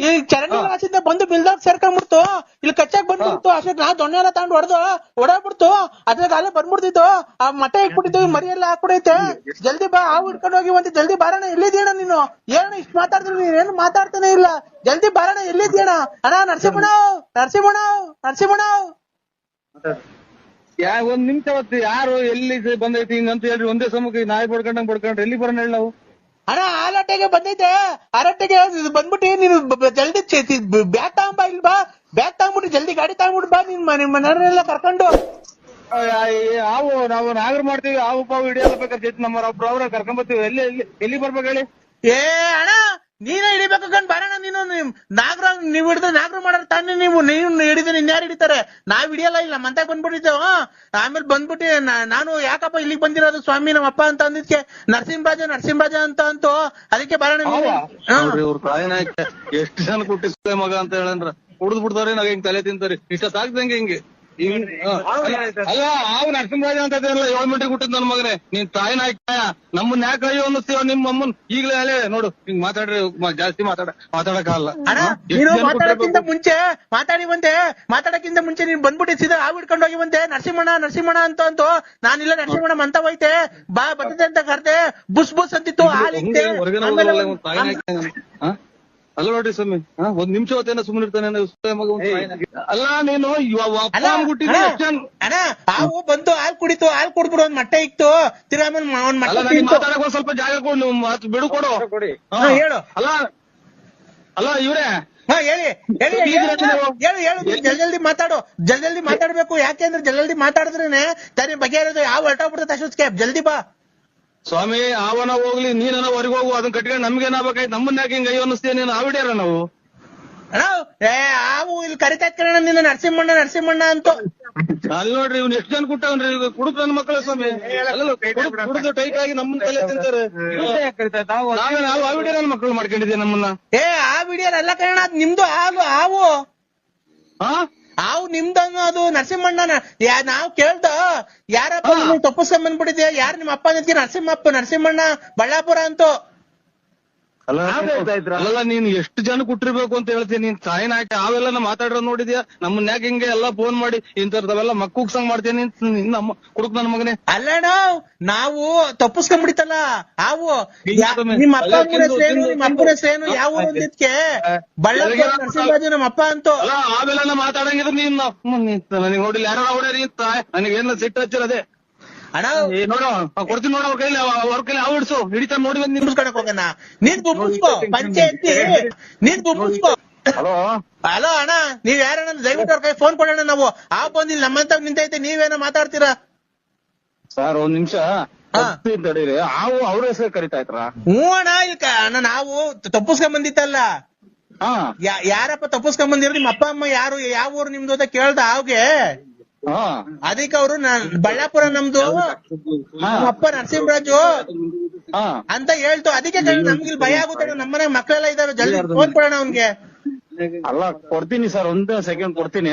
ಈ ಚರಂಡಿ ರಾಸಿಂದ ಬಂದು ಬಿಲ್ದಾಗ ಸೇರ್ಕೊಂಡ್ಬಿಡ್ತು, ಇಲ್ಲಿ ಕಚ್ಚಾಕ್ ಬಂದ್ಬಿಡ್ತು. ಅಷ್ಟೇ ನಾ ದೊಣ್ಣೆ ಎಲ್ಲ ತಗೊಂಡು ಹೊಡೋಗ್ಬಿಡ್ತು. ಅದ್ರಾಗ ಅಲ್ಲೇ ಬಂದ್ಬಿಡ್ತಿತ್ತು, ಆ ಮಠ ಇಟ್ಬಿಟ್ಟಿತ್ತು, ಮರಿ ಎಲ್ಲ ಹಾಕ್ಬಿಡೈತೆ. ಜಲ್ದಿ ಬಾ, ಹಾವು ಹಿಡ್ಕೊಂಡೋಗಿ ಬಂತೆ, ಜಲ್ದಿ ಬಾರಣ. ಎಲ್ಲಿದ್ದೀಣ ನೀನು? ಏನ ಇಷ್ಟು ಮಾತಾಡ್ತೀನಿ, ನೀನೇನು ಮಾತಾಡ್ತಾನೆ ಇಲ್ಲ. ಜಲ್ದಿ ಬಾರಣ, ಎಲ್ಲಿದ್ದೀಣ? ಅಣ್ಣ ನರಸಿಂಹಣ್ಣ, ನರಸಿಂಹಣ್ಣ, ನರಸಿಂಹಣ್ಣ. ಒಂದ್ ನಿಮಿಷ ಹೊತ್ತು ಯಾರು ಎಲ್ಲಿ ಬಂದೈತಿ ಹಿಂಗಂತ ಹೇಳ್ರಿ, ಒಂದೇ ಸಮಕ್ಕೆ ನಾಯಿ ಬಡ್ಕೊಂಡ್ರೆ ಎಲ್ಲಿ ಬರೋಣ ಹೇಳಿ ನಾವು? ಅಣ್ಣ ಆಲಟ್ಟೆಗೆ ಬಂದೈತೆ, ಆರಟ್ಟೆಗೆ ಬಂದ್ಬಿಟ್ಟು ನೀನು ಜಲ್ದಿ ಬ್ಯಾಗ್ ತಗೊಂಬ, ಇಲ್ಲಿ ಬಾ, ಬ್ಯಾಗ್ ತಗೊಂಡ್ಬಿಟ್ಟು ಜಲ್ದಿ ಗಾಡಿ ತಗೊಂಡ್ಬಿಟ್ಟು ಬಾ, ನಿನ್ ಮನೆಯವರೆಲ್ಲ ಕರ್ಕೊಂಡು. ಹಾವು ನಾವು ನಾಗರ ಮಾಡ್ತೀವಿ, ಹಾವು ಪಾವು ಹಿಡಿಯಲ್ಲ ಬೇಕಾದ್ರೆ ನಮ್ಮ ಒಬ್ರು ಅವ್ರ ಕರ್ಕೊಂಡ್ ಬರ್ತೀವಿ. ಎಲ್ಲಿ ಬರ್ಬೇಕು ಹೇಳಿ? ಏ ಅಣ್ಣ ನೀನೇ ಹಿಡಿಬೇಕು ಕಣ್ ಬಾರಣ್ಣ. ನೀನು ನಾಗರ ನೀವ್ ಹಿಡಿದ್ರೆ ನಾಗರ ಮಾಡಾರ ತಾನೇ, ನೀವು ಹಿಡಿದ್ರೆ ಇನ್ಯಾರು ಹಿಡಿತಾರೆ? ನಾವ್ ಹಿಡಿಯಲ್ಲ, ಇಲ್ಲ ಮಂತಾಗ ಬಂದ್ಬಿಟ್ಟಿದ್ದೇವ. ಆಮೇಲೆ ಬಂದ್ಬಿಟ್ಟು ನಾನು ಯಾಕಪ್ಪ ಇಲ್ಲಿಗೆ ಬಂದಿರೋದು ಸ್ವಾಮಿ ನಮ್ಮ ಅಪ್ಪ ಅಂತ ಅಂದಿದ್ಕೆ ನರಸಿಂಹರಾಜ ಅಂತ ಅಂತು, ಅದಕ್ಕೆ ಬಾರಣ್ಣ. ಎಷ್ಟು ಜನ ಕುಟ್ಟಿಸ್ತೇ ಮಗ ಅಂತ ಹೇಳಂದ್ರ ಕುಡ್ದು ಬಿಡ್ತಾರೆ, ನಾವ್ ಹಿಂಗ್ ತಲೆ ತಿಂತಾರೆ, ಇಷ್ಟೊತ್ತಾಗ್ದಂಗೆ ಹಿಂಗೆ. ಅಲ್ಲ ಹಾವು ನರಸಿಂಹರಾಜ ಅಂತ 7 ಮಿನಿಟ್ ಹುಟ್ಟಿದ್ ನನ್ ಮಗನೇ, ನೀನ್ ತಾಯಿನ ಆಯ್ತಾಯ ನಮ್ಮನ್ನ ಯಾಕೆ ಅಯ್ಯೋ ಅನ್ನಿಸ್ತೀವ? ನಿಮ್ಮ ಅಮ್ಮನ್ ಈಗಲೇ ಅಲ್ಲೇ ನೋಡು, ಹಿಂಗ್ ಮಾತಾಡ್ರಿ, ಜಾಸ್ತಿ ಮಾತಾಡಕ್ಕಾಗಲ್ಲ. ಮಾತಾಡಕ್ಕಿಂತ ಮುಂಚೆ ನೀನ್ ಬಂದ್ಬಿಟ್ಟು ಸೀದಾ ಹಾವು ಹಿಡ್ಕೊಂಡು ಹೋಗಿ ಬಂತೆ. ನರಸಿಂಹಣ್ಣ ಅಂತ ನಾನಿಲ್ಲ, ನರಸಿಂಹಣ್ಣ ಮಂತ ಹೋಯ್ತೆ, ಬಾ ಬರ್ತದೆ ಅಂತ ಕರ್ದೆ, ಬುಸ್ ಅಂತಿತ್ತು, ಅಲ್ಲ ನೋಡ್ರಿ ಸ್ವಾಮಿ, ಒಂದ್ ನಿಮಿಷ ಹೊತ್ತೇನ ಸುಮ್ಮನೆ ಇರ್ತಾನೆ ಅಲ್ಲ. ನೀನು ಹಾವು ಬಂತು, ಹಾಲು ಕುಡಿದ್ಬಿಡು, ಒಂದ್ ಮಟ್ಟೆ ಇತ್ತು, ತಿರ್ಗಾ ಮಾತಾಡಕ್ ಒಂದ್ ಸ್ವಲ್ಪ ಜಾಗ ಕೊಡು, ಬಿಡು ಕೊಡು. ಹೇಳು. ಅಲ್ಲ ಇವ್ರೆ ಹೇಳು, ಜಲ್ದಿ ಮಾತಾಡು, ಜಲ್ದಿ ಮಾತಾಡ್ಬೇಕು. ಯಾಕೆಂದ್ರೆ ಜಲ್ದಿ ಮಾತಾಡಿದ್ರೇನೆ ತಾನೇ ಬಗೆಹರಿಯೋದು. ಯಾವ ಹೊರಟೋಗ್ಬಿಡುತ್ತೆ ಅಷ್ಟೊತ್ತಿಗೆ, ಜಲ್ದಿ ಬಾ ಸ್ವಾಮಿ. ಅವನ ಹೋಗ್ಲಿ, ನೀನ ಹೊರಗೆ ಹೋಗು, ಅದನ್ನ ಕಟ್ಕೊಂಡು ನಮ್ಗೇನಾಗಬೇಕಾಯ್ತು? ನಮ್ಮನ್ನ ಯಾಕೆ ಹಿಂಗ ಅಯ್ಯೋ ಅನ್ನಿಸ್ತೀಯ ನೀನು? ಆವಿಡ್ಯಾರ ನಾವು ಹಾವು ಇಲ್ಲಿ ಕರಿತಾ ಇಟ್ಕೊಳ್ಳೋಣ ನಿನ್ನ ನರಸಿಂಹಣ್ಣ ಅಂತ. ಅಲ್ಲಿ ನೋಡ್ರಿ, ಇವ್ನು ಎಷ್ಟು ಜನ ಕುಟ್ಟವನ್ರಿ, ಕುಡುಕ್ ನನ್ನ ಮಕ್ಕಳ ಸ್ವಾಮಿ. ಕುಡಿದು ಟೈಟ್ ಆಗಿ ನಮ್ಮನ್ನ ತಲೆ ತಿಂತಾರೆ. ನಾವು ಆವಿಡ್ಯಾರ ಮಕ್ಕಳು ಮಾಡ್ಕೊಂಡಿದ್ದೀವಿ ನಮ್ಮನ್ನ. ಆ ವಿಡಿಯೋ ಎಲ್ಲ ಕಣ, ನಿಮ್ದು ಹಾವು ನಿಮ್ದು ಅನ್ನೋದು ನರಸಿಂಹಣ್ಣ. ನಾವ್ ಕೇಳ್ದ ಯಾರಪ್ಪ ತಪ್ಪಿಸ್ಕೊಂಡ್ ಬಂದ್ಬಿಟ್ಟಿದ್ಯಾ, ಯಾರು ನಿಮ್ಮ ಅಪ್ಪ ಅನ್ನೋದಕ್ಕೆ ನರಸಿಂಹಣ್ಣ ಬಳ್ಳಾಪುರ ಅಂತೂ. ಅಲ್ಲ ನೀನ್ ಎಷ್ಟು ಜನ ಕುಟ್ಟಿರ್ಬೇಕು ಅಂತ ಹೇಳ್ತೀನಿ, ನೀನ್ ತಾಯಿನ ಹಾಕಿ ಅವೆಲ್ಲ ಮಾತಾಡ್ರ ನೋಡಿದ್ಯಾ? ನಮ್ಮನ್ನ ಯಾಕೆ ಹಿಂಗೆ ಎಲ್ಲಾ ಫೋನ್ ಮಾಡಿ ಇಂತರ್ದವೆಲ್ಲ ಮಕ್ಕೂಗ್ಸಂಗ್ ಮಾಡ್ತೇನೆ ನಮ್ಮ ಕುಡುಕ್ ನನ್ನ ಮಗನೇ. ಅಲ್ಲಣ್ಣ ನಾವು ತಪ್ಪಿಸ್ಕೊಂಡ್ಬಿಡಿತಲ್ಲ ಹಾವು. ನಿಮ್ಮ ಅಪ್ಪ ಅಪ್ಪನ ಹೆಸರೇನು, ಯಾವ ಊರು ಅಂದಿದ್ಕೆ ಬಳ್ಳಾಪುರ ನರಸಿಂಹರಾಜು ನಮ್ಮ ಅಪ್ಪ ಅಂತೂ. ಅಲ್ಲ ಅವೆಲ್ಲ ಮಾತಾಡಂಗಿದ್ರೆ ನೀನ್ ನನಗೆ ನೋಡಿಲ್ಲ, ಯಾರು ಹೊಡ್ಯಾರಿ ನನಗೇನ ಸಿಟ್ಟು ಹಚ್ಚಿರದೆ. ಅಣ್ಣ ನೋಡು ಕೊಡ್ತೀನಿ, ನೋಡು ಅವ್ರ ಕೈಲಿ ಹಾವು ಹಿಡ್ಸು, ಹಿಡಿತಾ ನೋಡಿ ಬಂದ್ ನಿಂತ್ಕೊಳಕ್ ಹೋಗೋಣ. ನೀನ್ ಗುಂಪಿಸ್ಕೋ ಪಂಚಾಯತಿ, ನೀನ್ ಗುಂಪಿಸ್ಕೋ. ಹಲೋ ಅಣ್ಣ, ನೀವ್ ಯಾರಣ್ಣ? ದಯವಿಟ್ಟು ಅವ್ರ ಕೈ ಫೋನ್ ಕೊಡೋಣ. ನಾವು ಬಂದಿಲ್ಲ, ನಮ್ಮಂತ ನಿಂತೈತೆ, ನೀವೇನೋ ಮಾತಾಡ್ತೀರಾ? ಸರ್ ಒಂದ್ ನಿಮಿಷ ತಡೀರಿ. ಹಾವು ಅವ್ರ ಹೆಸರು ಕರಿತಾ ಇದ್ರ? ಅಣ್ಣ ಅಣ್ಣ ನಾವು ತಪ್ಪಿಸ್ಕೊಂಡ್ ಬಂದಿತ್ತಲ್ಲ. ಯಾರಪ್ಪ ತಪ್ಪಿಸ್ಕೊಂಡ್ ಬಂದಿರೋ? ನಿಮ್ಮ ಅಪ್ಪ ಅಮ್ಮ ಯಾರು, ಯಾವ ಊರು ನಿಮ್ದು ಅಂತ ಕೇಳ್ದ ಹಾವ್ಗೆ. ಅದಕ್ಕೆ ಅವರು ಬಳ್ಳಾಪುರ ನಮ್ದು, ನಮ್ಮ ಅಪ್ಪ ನರಸಿಂಹರಾಜು ಅಂತ ಹೇಳ್ತು. ಅದಕ್ಕೆ ನಮ್ಗೆ ಇಲ್ಲಿ ಭಯ ಆಗುತ್ತೆ, ನಮ್ಮನೆ ಮಕ್ಕಳೆಲ್ಲ ಇದಾವೆ, ಜಲ್ದಿ ಫೋನ್ ಕೊಡೋಣ ಅವ್ನ್ಗೆ. ಅಲ್ಲ ಕೊಡ್ತೀನಿ ಸರ್, ಒಂದ್ ಸೆಕೆಂಡ್ ಕೊಡ್ತೀನಿ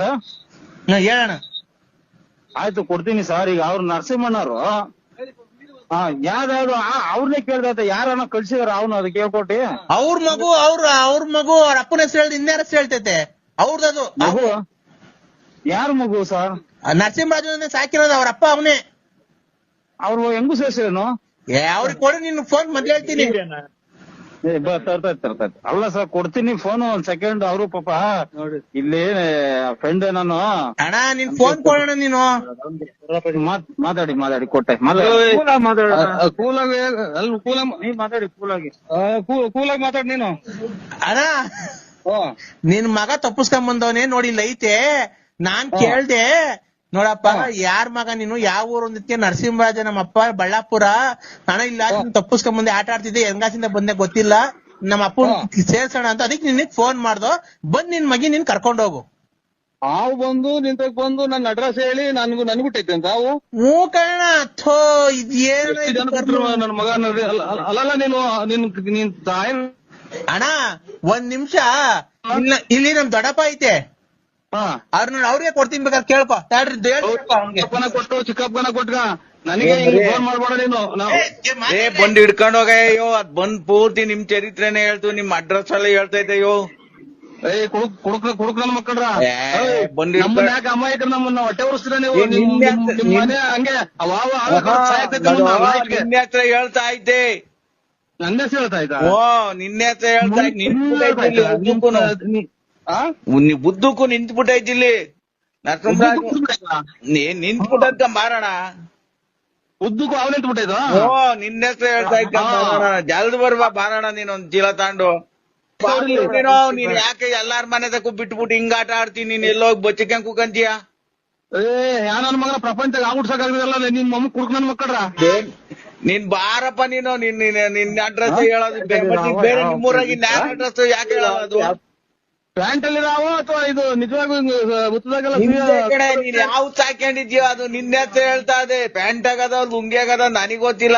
ಸರ್. ಹೇಳೋಣ. ಆಯ್ತು ಕೊಡ್ತೀನಿ ಸರ್. ಈಗ ಅವ್ರು ನರಸಿಂಹಣ್ಣವ್ರು ಯಾವ್ದಾವ್ದು ಅವ್ರನ್ನೇ ಕೇಳ್ದೈತೆ, ಯಾರನ್ನ ಕಳ್ಸಿದಾರ ಅವ್ನು ಅದಕ್ಕೆ ಹೇಳ್ಕೊಟ್ಟಿ. ಅವ್ರ ಮಗು ಅವ್ರ ಅಪ್ಪನ ಹೆಸರು ಹೇಳ್ದು ಇನ್ಯಾರ ಹೆಸರು ಹೇಳ್ತೈತೆ ಅವ್ರದ್ದು ಮಗು. ಯಾರ ಮಗು ಸರ್? ನರಸಿಂಹರಾಜು ಸಾಕಿರೋದು, ಅವ್ರ ಅಪ್ಪ ಅವನೇ. ಅವ್ರು ಹೆಂಗು ಸೇರ್ಸೇನು? ಅವ್ರಿಗೆ ಕೊಡು, ನಿನ್ ಫೋನ್ ಮೊದ್ಲು ಹೇಳ್ತೀನಿ. ತರ್ತೈತೆ. ಅಲ್ಲ ಸರ್ ಕೊಡ್ತೀನಿ ಫೋನ್, ಒಂದ್ ಸೆಕೆಂಡ್. ಅವರು ಪಾಪ ಇಲ್ಲಿ ಫ್ರೆಂಡ್ ನಾನು. ಅಣ್ಣ ನಿನ್ ಫೋನ್ ಕೊಡೋಣ ನೀನು. ಮಾತಾಡಿ ಕೊಟ್ಟೆ. ಕೂಲಾಗಿ ಮಾತಾಡಿ ನೀನು. ಅಣ್ಣ ನಿನ್ ಮಗ ತಪ್ಪಿಸ್ಕೊಂಡ್ ಬಂದವನೇ ನೋಡಿ, ಇಲ್ಲ ಐತೆ. ನಾನ್ ಕೇಳ್ದೆ, ನೋಡಪ್ಪ ಯಾರ್ ಮಗ ನೀನು, ಯಾವ ಊರು ಅಂದಿದ್ಕೆ ನರಸಿಂಹರಾಜ ನಮ್ಮ ಅಪ್ಪ ಬಳ್ಳಾಪುರ. ಹಣ ಇಲ್ಲ, ತಪ್ಪಿಸ್ಕೊಂಡ್ ಬಂದೆ, ಆಟ ಆಡ್ತಿದ್ದೆ, ಹೆಂಗಾಸಿಂದ ಬಂದೆ ಗೊತ್ತಿಲ್ಲ, ನಮ್ಮ ಅಪ್ಪನ್ ಸೇರ್ಸೋಣ ಅಂತ. ಅದಕ್ಕೆ ನಿನಗ್ ಫೋನ್ ಮಾಡ್ದೋ, ಬಂದ್ ನಿನ್ ಮಗಿ ನೀನ್ ಕರ್ಕೊಂಡೋಗು. ಹಾವು ಬಂದು ನಿಂತಾಗ ಬಂದು ನನ್ನ ಅಡ್ರೆಸ್ ಹೇಳಿ ನನ್ಗುಟ್ಟೈತೆ ಅಂತ ಹಾವು. ಹ್ಞೂ ಕಣ, ಥೋ ಇದೇನ ನನ್ನ ಮಗ. ಅಲ್ಲಲ್ಲ ನೀನ್ ತಾಯಿ. ಅಣ್ಣ ಒಂದ್ ನಿಮಿಷ, ಇಲ್ಲಿ ನಮ್ ದೊಡ್ಡಪ್ಪ ಐತೆ, ಹಾ ಅವ್ರನ್ನ ಅವ್ರಿಗೆ ಕೊಡ್ತೀನಿ ಬೇಕಾದ್ರೆ ಕೇಳ್ಕೊ ತಡ್ರಿ ಹಂಗೆ ಚಿಕ್ಕಪ್ಪನ ಕೊಟ್ಟು ಚಿಕ್ಕಪ್ಪನ ಕೊಟ್ಗ ನನಗೆ ಹಿಂಗ್ ಫೋನ್ ಮಾಡ್ಬೇಡ ನೀನು ಏ ಬಂದ್ ಹಿಡ್ಕೊಂಡ್ ಹೋಗಯ್ಯೋ ಅದ್ ಬಂದ್ ಪೂರ್ತಿ ನಿಮ್ ಚರಿತ್ರೆನೇ ಹೇಳ್ತು ನಿಮ್ ಅಡ್ರೆಸ್ ಎಲ್ಲ ಹೇಳ್ತಾ ಇದ್ದಯ್ಯೋ. ಕುಡುಕ್ ನನ್ ಮಕ್ಕಳ್ರ ಬಂದ್ ನಮ್ಮನ್ನ ಯಾಕೆ ಅಮಾಯಕರು ನಮ್ಮನ್ನ ಹೊಟ್ಟೆ ಉರಿಸ್ತೀರ ನೀವು ಏ, ನಿನ್ನೆ ನಿಮ್ ಮನೆ ಹಂಗೆ ನಿನ್ನೆ ಹತ್ರ ಹೇಳ್ತಾ ಇದ್ದೆ. ನನ್ನ ಹೆಸರು ಹೇಳ್ತಾ ಇದ್ದ ಓ ನಿನ್ನೆ ಹತ್ರ ಹೇಳ್ತಾ ಉದ್ದಕ್ಕೂ ನಿಂತ್ಬಿಟ್ಟೈತಿ ಇಲ್ಲಿ ನರಸಿಂಹರಾಜ್ ನಿಂತ್ಬಿಟ್ಟಂತ ಮಾರೋಣ. ಉದ್ದಕ್ಕೂ ಅವ್ ನಿಂತ್ಬಿಟ್ಟಿದ ಓ ನಿನ್ನೆ ಹತ್ರ ಹೇಳ್ತಾ ಇದ್ದ ಮಾರೋಣ ಜಲ್ದ್ ಬರ್ಬಾ ಬಾರೋಣ ನೀನೊಂದ್ ಚೀಲ ತಾಂಡು ನೀನ್ ಯಾಕೆ ಎಲ್ಲಾರ ಮನೆ ತಕ್ಕ ಬಿಟ್ಬಿಟ್ಟು ಹಿಂಗ ಆಟ ಆಡ್ತೀನಿ ನೀನ್ ಎಲ್ಲೋಗಿ ಬಚ್ಚಿಕ ಕುಕಂತೀಯ. ಯಾ ನನ್ ಮಗನ ಪ್ರಪಂಚ ಆಗ್ಬಿಡ್ಸಕ್ಕಾಗಲ್ಲ ನಿಮ್ ಮಮ್ಮ ಕುಡುಕ್ ನನ್ ಮಕ್ಕಳ್ರ ನೀನ್ ಬಾರಪ್ಪ ನೀನು ನಿನ್ನ ಅಡ್ರೆಸ್ ಹೇಳೋದು ಬೇರೆ ನಿಮ್ಮೂರಾಗಿ ನ್ಯಾರ ಅಡ್ರೆಸ್ ಯಾಕೆ ಹೇಳೋದು ಅದು ಪ್ಯಾಂಟ್ ಅಲ್ಲಿ ನಾವು ಅಥವಾ ಇದು ನಿಜವಾಗೂ ಉತ್ತದಾಗೆಲ್ಲ ಕಡೆ ನೀನ್ ಯಾವ್ದು ಹಾಕೊಂಡಿದ್ಯೋ ಅದು ನಿನ್ನೆ ಹತ್ರ ಹೇಳ್ತಾ ಇದೆ. ಪ್ಯಾಂಟ್ ಆಗದ ಲುಂಗಿ ಆಗದ ನನಗ್ ಗೊತ್ತಿಲ್ಲ.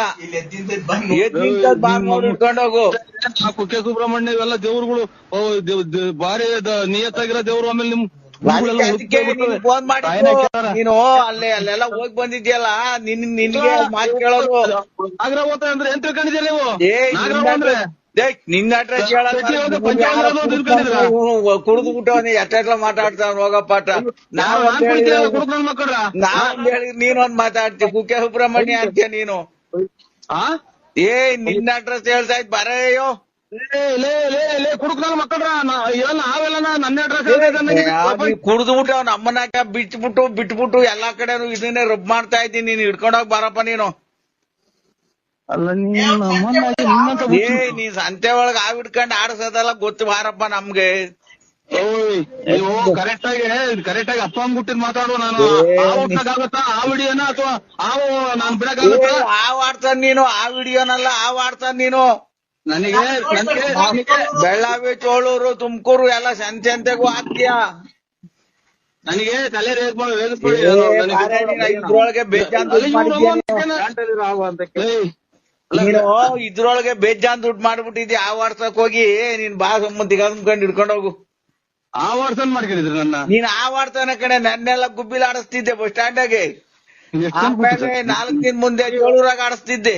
ಇಟ್ಕೊಂಡೋಗು ಕುಕ್ಕೆ ಸುಬ್ರಹ್ಮಣ್ಯ ಇವೆಲ್ಲ ದೇವ್ರುಗಳು ಬಾರಿ ನಿಯತ್ತಾಗಿರೋ ದೇವ್ರು. ಆಮೇಲೆ ನಿಮ್ ಫೋನ್ ಮಾಡಿ ನೀನು ಅಲ್ಲೆಲ್ಲ ಹೋಗಿ ಬಂದಿದ್ಯಲ್ಲ ನಿನ್ಗೆ ಮಾತು ಕೇಳೋದು. ನಾಗರ ಹೋತ ಅಂದ್ರೆ ಏನ್ ತಿಳ್ಕೊಂಡಿದ್ಯಾ ನೀವು? ನಿನ್ನ ಅಡ್ರೆಸ್ ಕುಡಿದು ಬಿಟ್ಟು ಎಷ್ಟೆಲ್ಲ ಮಾತಾಡ್ತಾವ ಹೋಗಪ್ಪಾಟ. ನಾವ್ ಹೇಳಿ ನೀನೊಂದ್ ಮಾತಾಡ್ತೀವಿ ಕುಕ್ಕೆ ಸುಬ್ರಹ್ಮಣ್ಯ ಅಂತೀಯ ನೀನು. ಏ ನಿನ್ನ ಅಡ್ರೆಸ್ ಹೇಳ್ತಾ ಇದ್ ಬರೆಯೋ ಕುಡುಕ್ ನನ್ ಮಕ್ಕಳ್ರ ನಾವೆಲ್ಲ ನನ್ನ ಅಡ್ರೆಸ್ ಕುಡ್ದು ಬಿಟ್ಟು ಅವ್ನ ಅಮ್ಮನಾಕ ಬಿಟ್ಬಿಟ್ಟು ಎಲ್ಲಾ ಕಡೆನು ಇದನ್ನೇ ರಬ್ ಮಾಡ್ತಾ ಇದ್ದೀನಿ. ನೀನ್ ಹಿಡ್ಕೊಂಡೋಗ್ ಬಾರಪ್ಪ ನೀನು. ಏ ನೀನ್ ಸಂತೆ ಒಳಗ ಹಿಡ್ಕೊಂಡ್ ಆಡ್ಸೋದಲ್ಲ ಗೊತ್ತು ಬಾರಪ್ಪ ನಮ್ಗೆ. ನೀವು ಕರೆಕ್ಟ್ ಆಗಿ ಅಪ್ಪ ಅಂದ್ಬಿಟ್ಟಿದ್ ಮಾತಾಡುವ. ನಾನು ಆಗುತ್ತಾ ಆ ವಿಡಿಯೋನ ಅಥವಾ ನಾನ್ ಬಿಡಕ್ಕಾಗುತ್ತಾ? ಆವ್ ಆಡ್ತಾನ ನೀನು ಆ ವಿಡಿಯೋನಲ್ಲ ಆವ್ ಆಡ್ತಾನ ನೀನು. ನನಗೆ ಬೆಳ್ಳಾವಿ ಚೋಳೂರು ತುಮಕೂರು ಎಲ್ಲ ಸಂತೆಗೂ ಹಾಕ್ತೀಯ. ನನಗೆ ತಲೆ ಇದ್ರೊಳಗೆ ಬೇಜಾನ್ ನೀನು ಇದ್ರೊಳಗೆ ಬೇಜಾನ್ ದುಡ್ಡು ಮಾಡ್ಬಿಟ್ಟಿದ್ಯಾ. ಆ ವಾಟ್ಸಪ್ ಹೋಗಿ ನೀನ್ ಬಾ ಸಂಬಂಧಿಕೊಂಡ್ ಹಿಡ್ಕೊಂಡ್ ಹೋಗು. ಆ ವಾಟ್ಸಪ್ ಮಾಡ್ಕೊಂಡಿದ್ರು ನನ್ನ. ನೀನ್ ಆ ವಾಡ್ತಾನ ಕಡೆ ನನ್ನೆಲ್ಲ ಗುಬ್ಬಿಲ್ ಆಡಿಸ್ತಿದ್ದೆ ಬಸ್ ಸ್ಟ್ಯಾಂಡಾಗೆ. 4 ದಿನ ಮುಂದೆ ಚೋಳೂರಾಗ ಆಡಿಸ್ತಿದ್ದೆ.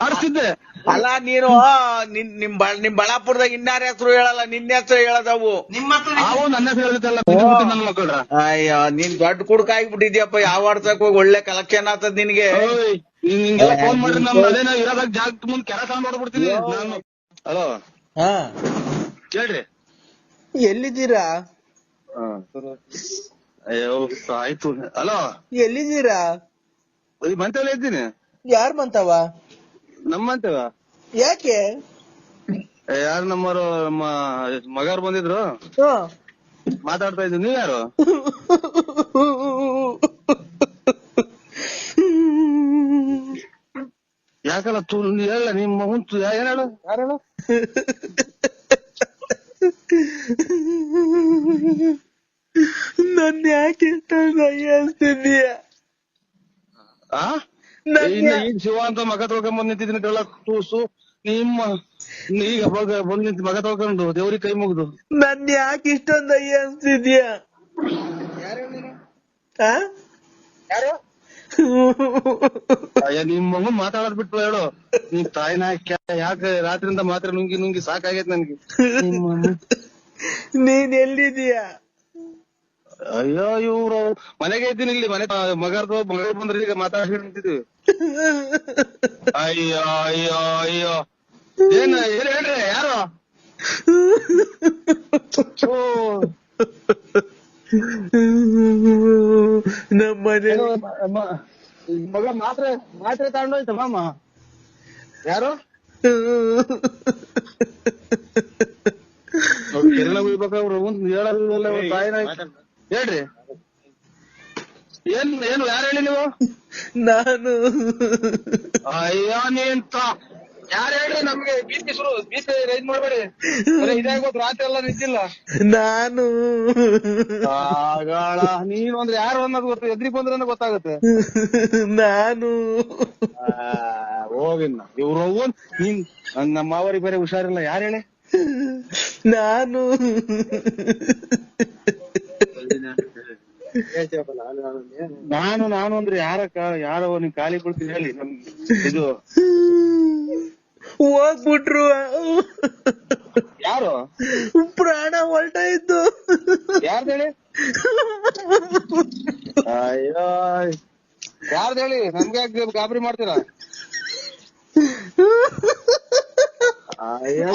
ಆಡಿಸ್ತಿದ್ದೆ ಅಲ್ಲ ನೀನು ನಿಮ್ ಬಳ್ಳಾಪುರದಾಗ ಇನ್ನಾರ ಹೆಸರು ಹೇಳಲ್ಲ ನಿನ್ನ ಹೆಸರು ಹೇಳದವು. ನನ್ನ ಹೆಸರು ನನ್ನ ಮಕ್ಕಳ್ರ. ಅಯ್ಯೋ ನೀನ್ ದೊಡ್ಡ ಕುಡ್ಕ ಆಗ್ಬಿಟ್ಟಿದ್ಯಪ್ಪ. ಯಾವ ವಾಡ್ಸಕ್ ಹೋಗಿ ಒಳ್ಳೆ ಕಲೆಕ್ಷನ್ ಆಗ್ತದ ನಿನ್ಗೆ. ಫೋನ್ ಮಾಡ್ರಿ ನಮ್ ಅದೇನ ಇರೋದಾಗ ಜಾಗ ಮುಂದ್ ಕೆರ ತಗೊಂಡ್ ಹೊಡ್ಬಿಡ್ತೀನಿ ನಾನು. ಹಲೋ ಕೇಳ್ರಿ ಎಲ್ಲಿದ್ದೀರಾ? ಅಯ್ಯೋ ಆಯ್ತು. ಹಲೋ ಎಲ್ಲಿದ್ದೀರಾ? ಮಂತೇವಲ್ಲ ಇದ್ದೀನಿ. ಯಾರ್ ಮಂತವ? ನಮ್ಮಂತೇವ ಯಾಕೆ? ಯಾರು ನಮ್ಮರು ನಮ್ಮ ಮಗಾರು ಬಂದಿದ್ರು ಮಾತಾಡ್ತಾ ಇದ್ರು. ನೀವ್ ಯಾರು? ಯಾಕಲ್ಲ ಹೇಳ ನಿಮ್ಮ ಹುಂಚು ಏನ್ ಹೇಳು? ಯಾರು ಹೇಳು? ನನ್ ಯಾಕೆ ಅನ್ಸ್ತಿದೀಯ? ಈಗ ಶಿವ ಅಂತ ಮಗ ತೊಳ್ಕೊಂಡ್ ನಿಂತಿದ್ದೀನಿ. ಟೂಸು ನಿಮ್ಮ ಈಗ ಬಂದ್ ನಿಂತ ಮಗ ತೊಳ್ಕೊಂಡು ದೇವ್ರಿಗೆ ಕೈ ಮುಗ್ದು ನನ್ ಯಾಕೆ ಇಷ್ಟೊಂದು ಅಯ್ಯ ಅನ್ಸ್ತಿದ್ಯಾ? ಅಯ್ಯ ನಿಮ್ ಮಗನ್ ಮಾತಾಡೋದ್ ಬಿಟ್ಟು ಹೇಳು. ನಿಮ್ ತಾಯಿನ ಯಾಕೆ ರಾತ್ರಿಯಿಂದ ಮಾತ್ರ ನುಂಗಿ ಸಾಕಾಗೈತ್ ನನ್ಗೆ. ನೀನ್ ಎಲ್ಲಿದೀಯಾ? ಅಯ್ಯೋ ಇವ್ರು ಮನೆಗೆ ಇದ್ದೀನಿ. ಇಲ್ಲಿ ಮನೆ ಮಗ ಬಂದ್ರೆ ಈಗ ಮಾತಾಡ್ಕೊಂಡು ನಿಂತಿದ್ವಿ. ಅಯ್ಯೋ ಅಯ್ಯೋ ಅಯ್ಯೋ ಏನ್ ಹೇಳ್ರಿ ಯಾರು? ನಮ್ಮನೆ ಮಗ ಮಾತ್ರೆ ತಗೊಂಡೋಯ್ತ ಮಾಮ. ಯಾರು? ಕಿರಣ ಬೀಳ್ಬೇಕಾವ್ರು ಹೇಳಲ್ಲ ತಾಯಿನ. ಹೇಳ್ರಿ ಏನು ಯಾರು ಹೇಳಿ ನೀವು? ನಾನು. ಅಯ್ಯೋ ನೀಂತ ಯಾರು ಹೇಳ್ರಿ? ನಮ್ಗೆ ಬೀಸಿ ರೈಸ್ ಮಾಡ್ಬೇಡಿ. ಇದಾಗೋದು ರಾತ್ರಿ ಎಲ್ಲ ನಿಂತಿಲ್ಲ. ನಾನು ಆಗಳ ನೀನು ಅಂದ್ರೆ ಯಾರು ಅನ್ನೋದು ಗೊತ್ತು. ಎದ್ರಿ ಬಂದ್ರೆ ಗೊತ್ತಾಗುತ್ತೆ. ನಾನು ಹೋಗಿನ್ನ ಇವ್ರು ನೀನ್ ನಮ್ಮ ಮಾವರಿಗೆ ಬೇರೆ ಹುಷಾರಿಲ್ಲ. ಯಾರು ಹೇಳಿ? ನಾನು ನಾನು ಅಂದ್ರೆ ಯಾರೋ ನೀನ್ ಖಾಲಿ ಬಿಡ್ತೀನಿ ಹೇಳಿ ನಮ್ಗೆ ಇದು ಹೋಗ್ಬಿಟ್ರು, ಯಾರು ಪ್ರಾಣ ಹೊರಟಾಯ್ತು. ಯಾರ್ದು ಹೇಳಿ? ಅಯ್ಯೋ ಯಾರ್ದು ಹೇಳಿ? ನಮ್ಗೆ ಯಾಕೆ ಗಾಬರಿ ಮಾಡ್ತೀರಾ? ಅಯ್ಯೋ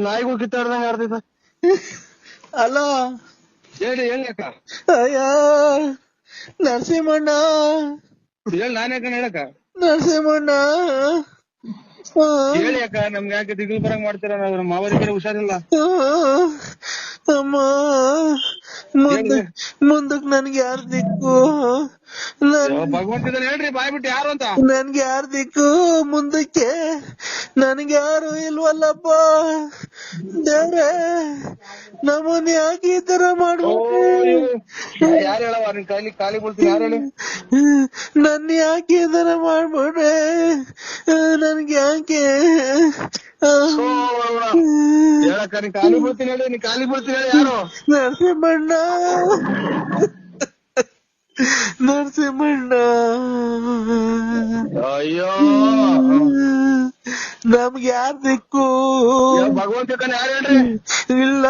ನಾಯಿಗಳು ಕಿತ್ತಾಡ್ದಂಗ ಆಡ್ತಿದ್ದ. ಅಲೋ ಹೇಳಿ ಅಕ್ಕ. ಅಯ್ಯೋ ನರಸಿಂಹಣ್ಣ, ಹೇಳಿ ನಾನೇ ಅಕ್ಕ ಹೇಳಕ್ಕ. ನರಸಿಂಹಣ್ಣ ಹೇಳಿ ಅಕ್ಕ, ನಮ್ಗೆ ಯಾಕೆ ದಿಗಿಲ್ ಬರಂಗ್ ಮಾಡ್ತೀರಾ? ನಾವು ನಮ್ಮ ಮಾವರಿಗೆ ಬೇರೆ ಹುಷಾರಿಲ್ಲ. ಅಮ್ಮ ಮುಂದಕ್ ನನ್ಗೆ ಯಾರ್ ದಿಕ್ಕು? ಭಗವಂತಿದ್ದಾನೆ ಹೇಳ್ರಿ ಬಾಯ್ ಬಿಟ್ಟು ಯಾರು ಅಂತ. ನನ್ಗೆ ಯಾರ್ ದಿಕ್ಕು ಮುಂದಕ್ಕೆ? ನನ್ಗೆ ಯಾರು ಇಲ್ವಲ್ಲಪ್ಪ ದೇವ್ರೆ, ನಮ್ಮನ್ ಯಾಕೆ ಈ ತರ ಮಾಡ್ಬಿಟ್ಟೆ? ಯಾರು ಹೇಳವ ನಿನ್ ಕೈಲಿ ಖಾಲಿ ಬಿಡ್ತೀನಿ? ಯಾರು ಹೇಳಿ? ನನ್ ಯಾಕೆ ಈ ತರ ಮಾಡ್ಬಿಟ್ರೆ? ನನ್ಗೆ ಯಾಕೆ ಹೇಳಕ್ಕ, ನೀನ್ ಖಾಲಿ ಬಿಡ್ತೀನಿ ಹೇಳಿ, ನೀನ್ ಖಾಲಿ ಬಿಡ್ತೀನಿ ಹೇಳಿ. ಯಾರು? ನರಸಿಂಹಣ್ಣ, ನರಸಿಂಹಣ್ಣ. ಅಯ್ಯೋ ನಮ್ಗೆ ಯಾರ್ ದಿಕ್ಕು? ಭಗವಂತ ಯಾರು ಹೇಳ್ರಿ? ಇಲ್ಲ,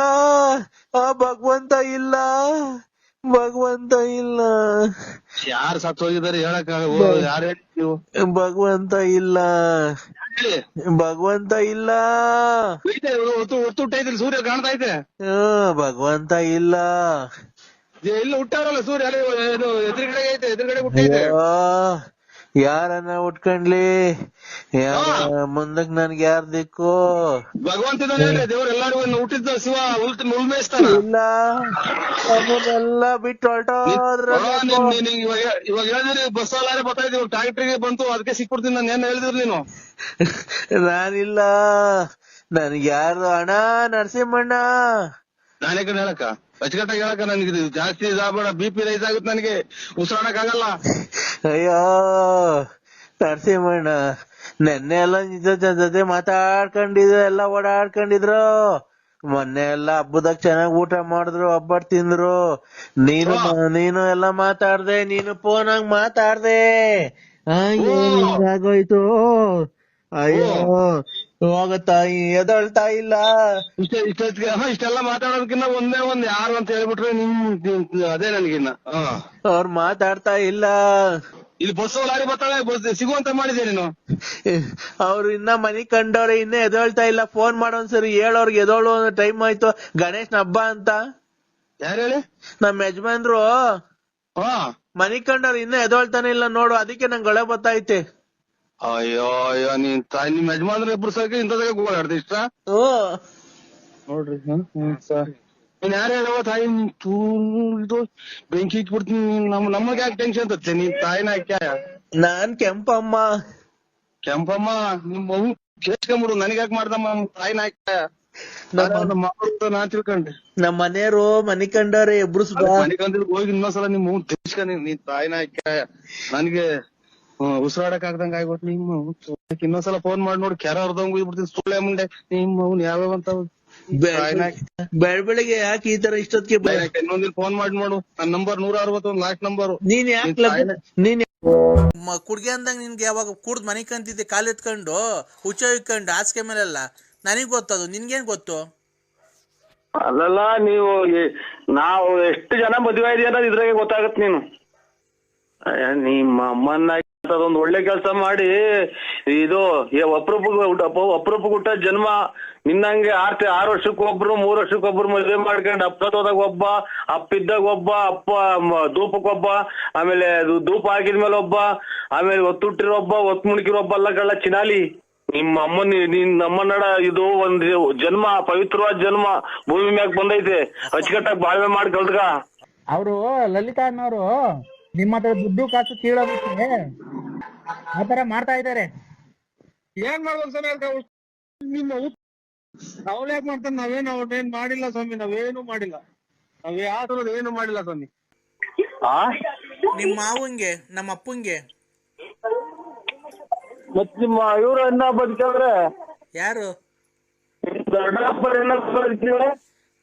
ಆ ಭಗವಂತ ಇಲ್ಲ, ಭಗವಂತ ಇಲ್ಲ. ಯಾರು ಸತ್ತು ಹೋಗಿದ್ದಾರೆ ಹೇಳಕ್ಕ? ಯಾರು ಹೇಳಿ ನೀವು? ಭಗವಂತ ಇಲ್ಲ, ಹೇಳಿ. ಭಗವಂತ ಇಲ್ಲ. ಒತ್ತು ಹುಟ್ಟೈತಿ, ಸೂರ್ಯ ಕಾಣ್ತಾ ಐತೆ. ಭಗವಂತ ಇಲ್ಲ. ಇಲ್ಲ ಹುಟ್ಟವ್ರಲ್ಲ ಸೂರ್ಯ, ಎದುರುಗಡೆ ಐತೆ, ಎದುರುಗಡೆ ಹುಟ್ಟೈತೆ. ಯಾರನ್ನ ಉಟ್ಕೊಂಡ್ಲಿ, ಮುಂದಕ್ ನನ್ಗೆ ಯಾರ್ ದಿಕ್ಕು? ಭಗವಂತ ಹೇಳ್ರಿ, ದೇವ್ರು ಎಲ್ಲಾರು ಹುಟ್ಟಿದ್ದ ಶಿವ ಉಳ್ಮೇಯಿಸ್ತಾನ. ಇಲ್ಲ, ಅವನ್ನೆಲ್ಲ ಬಿಟ್ಟು ಹೊರಟೋದ್ರ. ಇವಾಗ ಹೇಳಿದ್ರಿ ಬಸ್ ಅಲ್ಲಾರೆ ಬರ್ತಾ ಇದ್ದೀವಿ, ಟ್ರಾಕ್ಟ್ರಿಗೆ ಬಂತು, ಅದಕ್ಕೆ ಸಿಕ್ಬಿಡ್ತೀನಿ. ನಾನು ಏನ್ ಹೇಳಿದ್ರಿ ನೀನು? ನಾನಿಲ್ಲ, ನನ್ಗೆ ಯಾರು ಅಣ್ಣ? ನರಸಿಂಹಣ್ಣ. ನಾನೇ ಕಡೆ ಹೇಳಕ್ಕ, ಅಚ್ಚುಕಟ್ಟಾಗಿ ಹೇಳಕ್ಕ. ನನ್ಗೆ ಜಾಸ್ತಿ ಇದಾಗಬೇಡ, BP ರೈಸ್ ಆಗುತ್ತೆ, ನನಗೆ ಉಸಿರಾಡಕ್ ಆಗಲ್ಲ. ಅಯ್ಯೋ ನರಸಿಂಹಣ್ಣ, ನೆನ್ನೆ ಎಲ್ಲ ನಿಜ ಜೊತೆ ಮಾತಾಡ್ಕೊಂಡಿದ್ರು, ಎಲ್ಲ ಓಡಾಡ್ಕೊಂಡಿದ್ರು. ಮೊನ್ನೆ ಎಲ್ಲ ಹಬ್ಬದಾಗ ಚೆನ್ನಾಗ್ ಊಟ ಮಾಡಿದ್ರು, ಒಬ್ಬಟ್ಟು ತಿಂದ್ರು. ನೀನು ಎಲ್ಲ ಮಾತಾಡ್ದೆ, ನೀನು ಫೋನಾಗ್ ಮಾತಾಡ್ದೆ. ಹಿಂಗಾಗೋಯ್ತು. ಅಯ್ಯೋ ಹೋಗತ್ತಾಯಿ, ಎದಳ್ತಾ ಇಲ್ಲ. ಇಷ್ಟೆಲ್ಲ ಮಾತಾಡೋದಕ್ಕಿನ್ನ ಒಂದ್ ಯಾರು ಅಂತ ಹೇಳ್ಬಿಟ್ರೆ ನಿಮ್ ಅದೇ ನನ್ಗಿನ್ನ. ಅವ್ರು ಮಾತಾಡ್ತಾ ಇಲ್ಲ. ಇಲ್ಲಿ ಬಸ್ ಲಾರಿ ಬರ್ತಾಳೆ, ಬಸ್ ಸಿಗುವಂತ ಮಾಡಿದ್ಯಾ ನೀನು? ಅವ್ರು ಇನ್ನ ಮನಿ ಕಂಡವ್ರೆ, ಇನ್ನ ಎದಳ್ತಾ ಇಲ್ಲ. ಫೋನ್ ಮಾಡೋನ್ಸರಿ ಹೇಳೋರ್ಗೆ ಎದೋಳು ಟೈಮ್ ಆಯ್ತು, ಗಣೇಶನ ಹಬ್ಬ ಅಂತ. ಯಾರು ಹೇಳಿ? ನಮ್ ಯಜಮಾನ್ರು ಮನಿ ಕಂಡವ್ರು ಇನ್ನ ಎದೋಳ್ತಾನೆ ಇಲ್ಲ ನೋಡು, ಅದಕ್ಕೆ ನಂಗೆ ಗಳೆ ಬತ್ತೈತೆ. ಅಯ್ಯೋ ಅಯ್ಯೋ, ನಿಮ್ ಯಜಮಾನ್ರ ಇಬ್ರು ಸರ್ಕ ಇಂಥದಾಗ ಓಡಾಡ್ದೆ ಇಷ್ಟ ನೋಡ್ರಿ. ನೀನ್ ಯಾರು ಹೇಳವ ತಾಯಿ? ಇದು ಬೆಂಕಿ ಇಟ್ಬಿಡ್ತೀನಿ. ನಮಗೆ ಯಾಕೆ ಟೆನ್ಷನ್ ತತ್ತೆ? ನೀನ್ ತಾಯಿನ ಯಾಕೆ? ನಾನ್ ಕೆಂಪಮ್ಮ. ಕೆಂಪಮ್ಮ ನಿಮ್ ಮಗು ಕೇಸ್ಕೊಂಬಿಡು, ನನಗ್ ಯಾಕೆ ಮಾಡ್ದಮ್ಮ? ತಾಯಿನ ಯಾಕೆ? ನಾನ್ ತಿಳ್ಕೊಂಡೆ. ನಮ್ ಮನೆಯವರು ಮನಿ ಕಂಡವ್ರೆ ಇಬ್ರು. ಮನೆಗಂದ್ರೆ ಹೋಗಿ ಇನ್ನೊಂದ್ಸಲ ನಿಮ್ ಮಗು ತೆಗಿಸ್ಕೊಂಡಿ, ನೀನ್ ತಾಯಿನ ಯಾಕೆ? ನನ್ಗೆ ಉಸಿರಾಡಕ್ ಆಗ್ದಂಗ ಆಗ್ಬಿಟ್ಟು ನಿಮ್ಮ ಇನ್ನೊಂದ್ಸಲ ಫೋನ್ ಮಾಡಿ ನೋಡಿ, ಕೆರ ಹೊರದಂಗ್ ಹೋಗ್ಬಿಡ್ತೀನಿ. ಸುಳ್ಳೆ ಮುಂಡೆ ನಿಮ್ ಮಗನ್ ಯಾವ್ಯಾವಂತ ಬೆಳಗ್ಗೆ ಯಾಕೆ ಈ ತರ ಇಷ್ಟೊತ್ತಿಗೆ? ಇನ್ನೊಂದಿನ ಫೋನ್ ಮಾಡಿ ನೋಡು, ನನ್ ನಂಬರ್ 161 ಲಾಸ್ಟ್ ನಂಬರ್. ನೀನ್ ಯಾಕೆ ನೀನ್ ಕುಡ್ಗೆ ಅಂದಂಗ ನಿನ್ಗೆ ಯಾವಾಗ ಕುಡ್ದ್ ಮನೆ ಕಂತಿದ್ದೆ, ಕಾಲ್ ಎತ್ಕೊಂಡು ಹುಚ್ಚ ಇಕ್ಕೊಂಡು ಹಾಸಿಗೆ ಮೇಲೆಲ್ಲ? ನನಗ್ ಗೊತ್ತದು, ನಿನ್ಗೇನ್ ಗೊತ್ತು? ಅಲ್ಲಲ್ಲ, ನಾವು ಎಷ್ಟು ಜನ ಮದುವೆ ಇದೆಯಾ ಅನ್ನೋದು ಇದ್ರಾಗೆ ಗೊತ್ತಾಗತ್. ನೀನು ನಿಮ್ಮ ಅಮ್ಮನ್ನ ಒಂದ್ ಒಳ್ಳೆ ಕೆಲಸ ಮಾಡಿ, ಇದು ಅಪರೂಪ ಹುಟ್ಟ ಜನ್ಮ. ನಿನ್ನಂಗೆ 6 ವರ್ಷಕ್ಕೊಬ್ರು 3 ವರ್ಷಕ್ಕೊಬ್ರು ಮದುವೆ ಮಾಡ್ಕೊಂಡು, ಅಪ್ಪದಾಗ ಒಬ್ಬ, ಅಪ್ಪಿದ್ದಾಗ ಒಬ್ಬ, ಅಪ್ಪ ಧೂಪಕ್ಕೊಬ್ಬ, ಆಮೇಲೆ ಧೂಪ ಹಾಕಿದ್ಮೇಲೆ ಒಬ್ಬ, ಆಮೇಲೆ ಒತ್ತುಟ್ಟಿರೋ ಒಬ್ಬ, ಒತ್ತು ಮುಣಕಿರೋ ಒಬ್ಬ. ಅಲ್ಲ ಕಳ್ಳ ಚಿನಾಲಿ, ನಿನ್ನ ಅಮ್ಮನಡ ಇದು ಒಂದ್ ಜನ್ಮ, ಪವಿತ್ರವಾದ ಜನ್ಮ ಭೂಮಿ ಮ್ಯಾಗ ಬಂದೈತೆ. ಅಚ್ಚುಕಟ್ಟಾಗಿ ಬಾಳ್ವೆ ಮಾಡಿ ಕಲ್ತ್ಕ. ಅವರು ಲಲಿತಾ ಅನ್ನೋರು ನಿಮ್ಮ ಹತ್ರ ದುಡ್ಡು ಕಾಸು ಕೀಳೋದಕ್ಕೆ ಆತರ ಮಾಡ್ತಾ ಇದಾರೆ. ಏನ್ ಮಾಡ್ಬೇಕು ಸ್ವಾಮಿ? ನಿಮ್ಮ ಅವ್ಳು ಯಾಕೆ ಮಾಡ್ತಾನೆ? ನಾವೇನ್ ಮಾಡಿಲ್ಲ ಸ್ವಾಮಿ, ನಾವೇನು ಮಾಡಿಲ್ಲ. ನಾವ್ ಯಾವ್ದು ಏನು ಮಾಡಿಲ್ಲ ಸ್ವಾಮಿ. ನಿಮ್ಮ ಮಾವಂಗೆ ನಮ್ಮ ಅಪ್ಪಂಗೆ. ಮತ್ ನಿಮ್ಮ ಇವ್ರು ಅನ್ನ ಬದುಕಿದ್ರೆ ಯಾರು? ದೊಡ್ಡಪ್ಪರ್ ಎಲ್ಲ ಬದುಕಿದ್ರೆ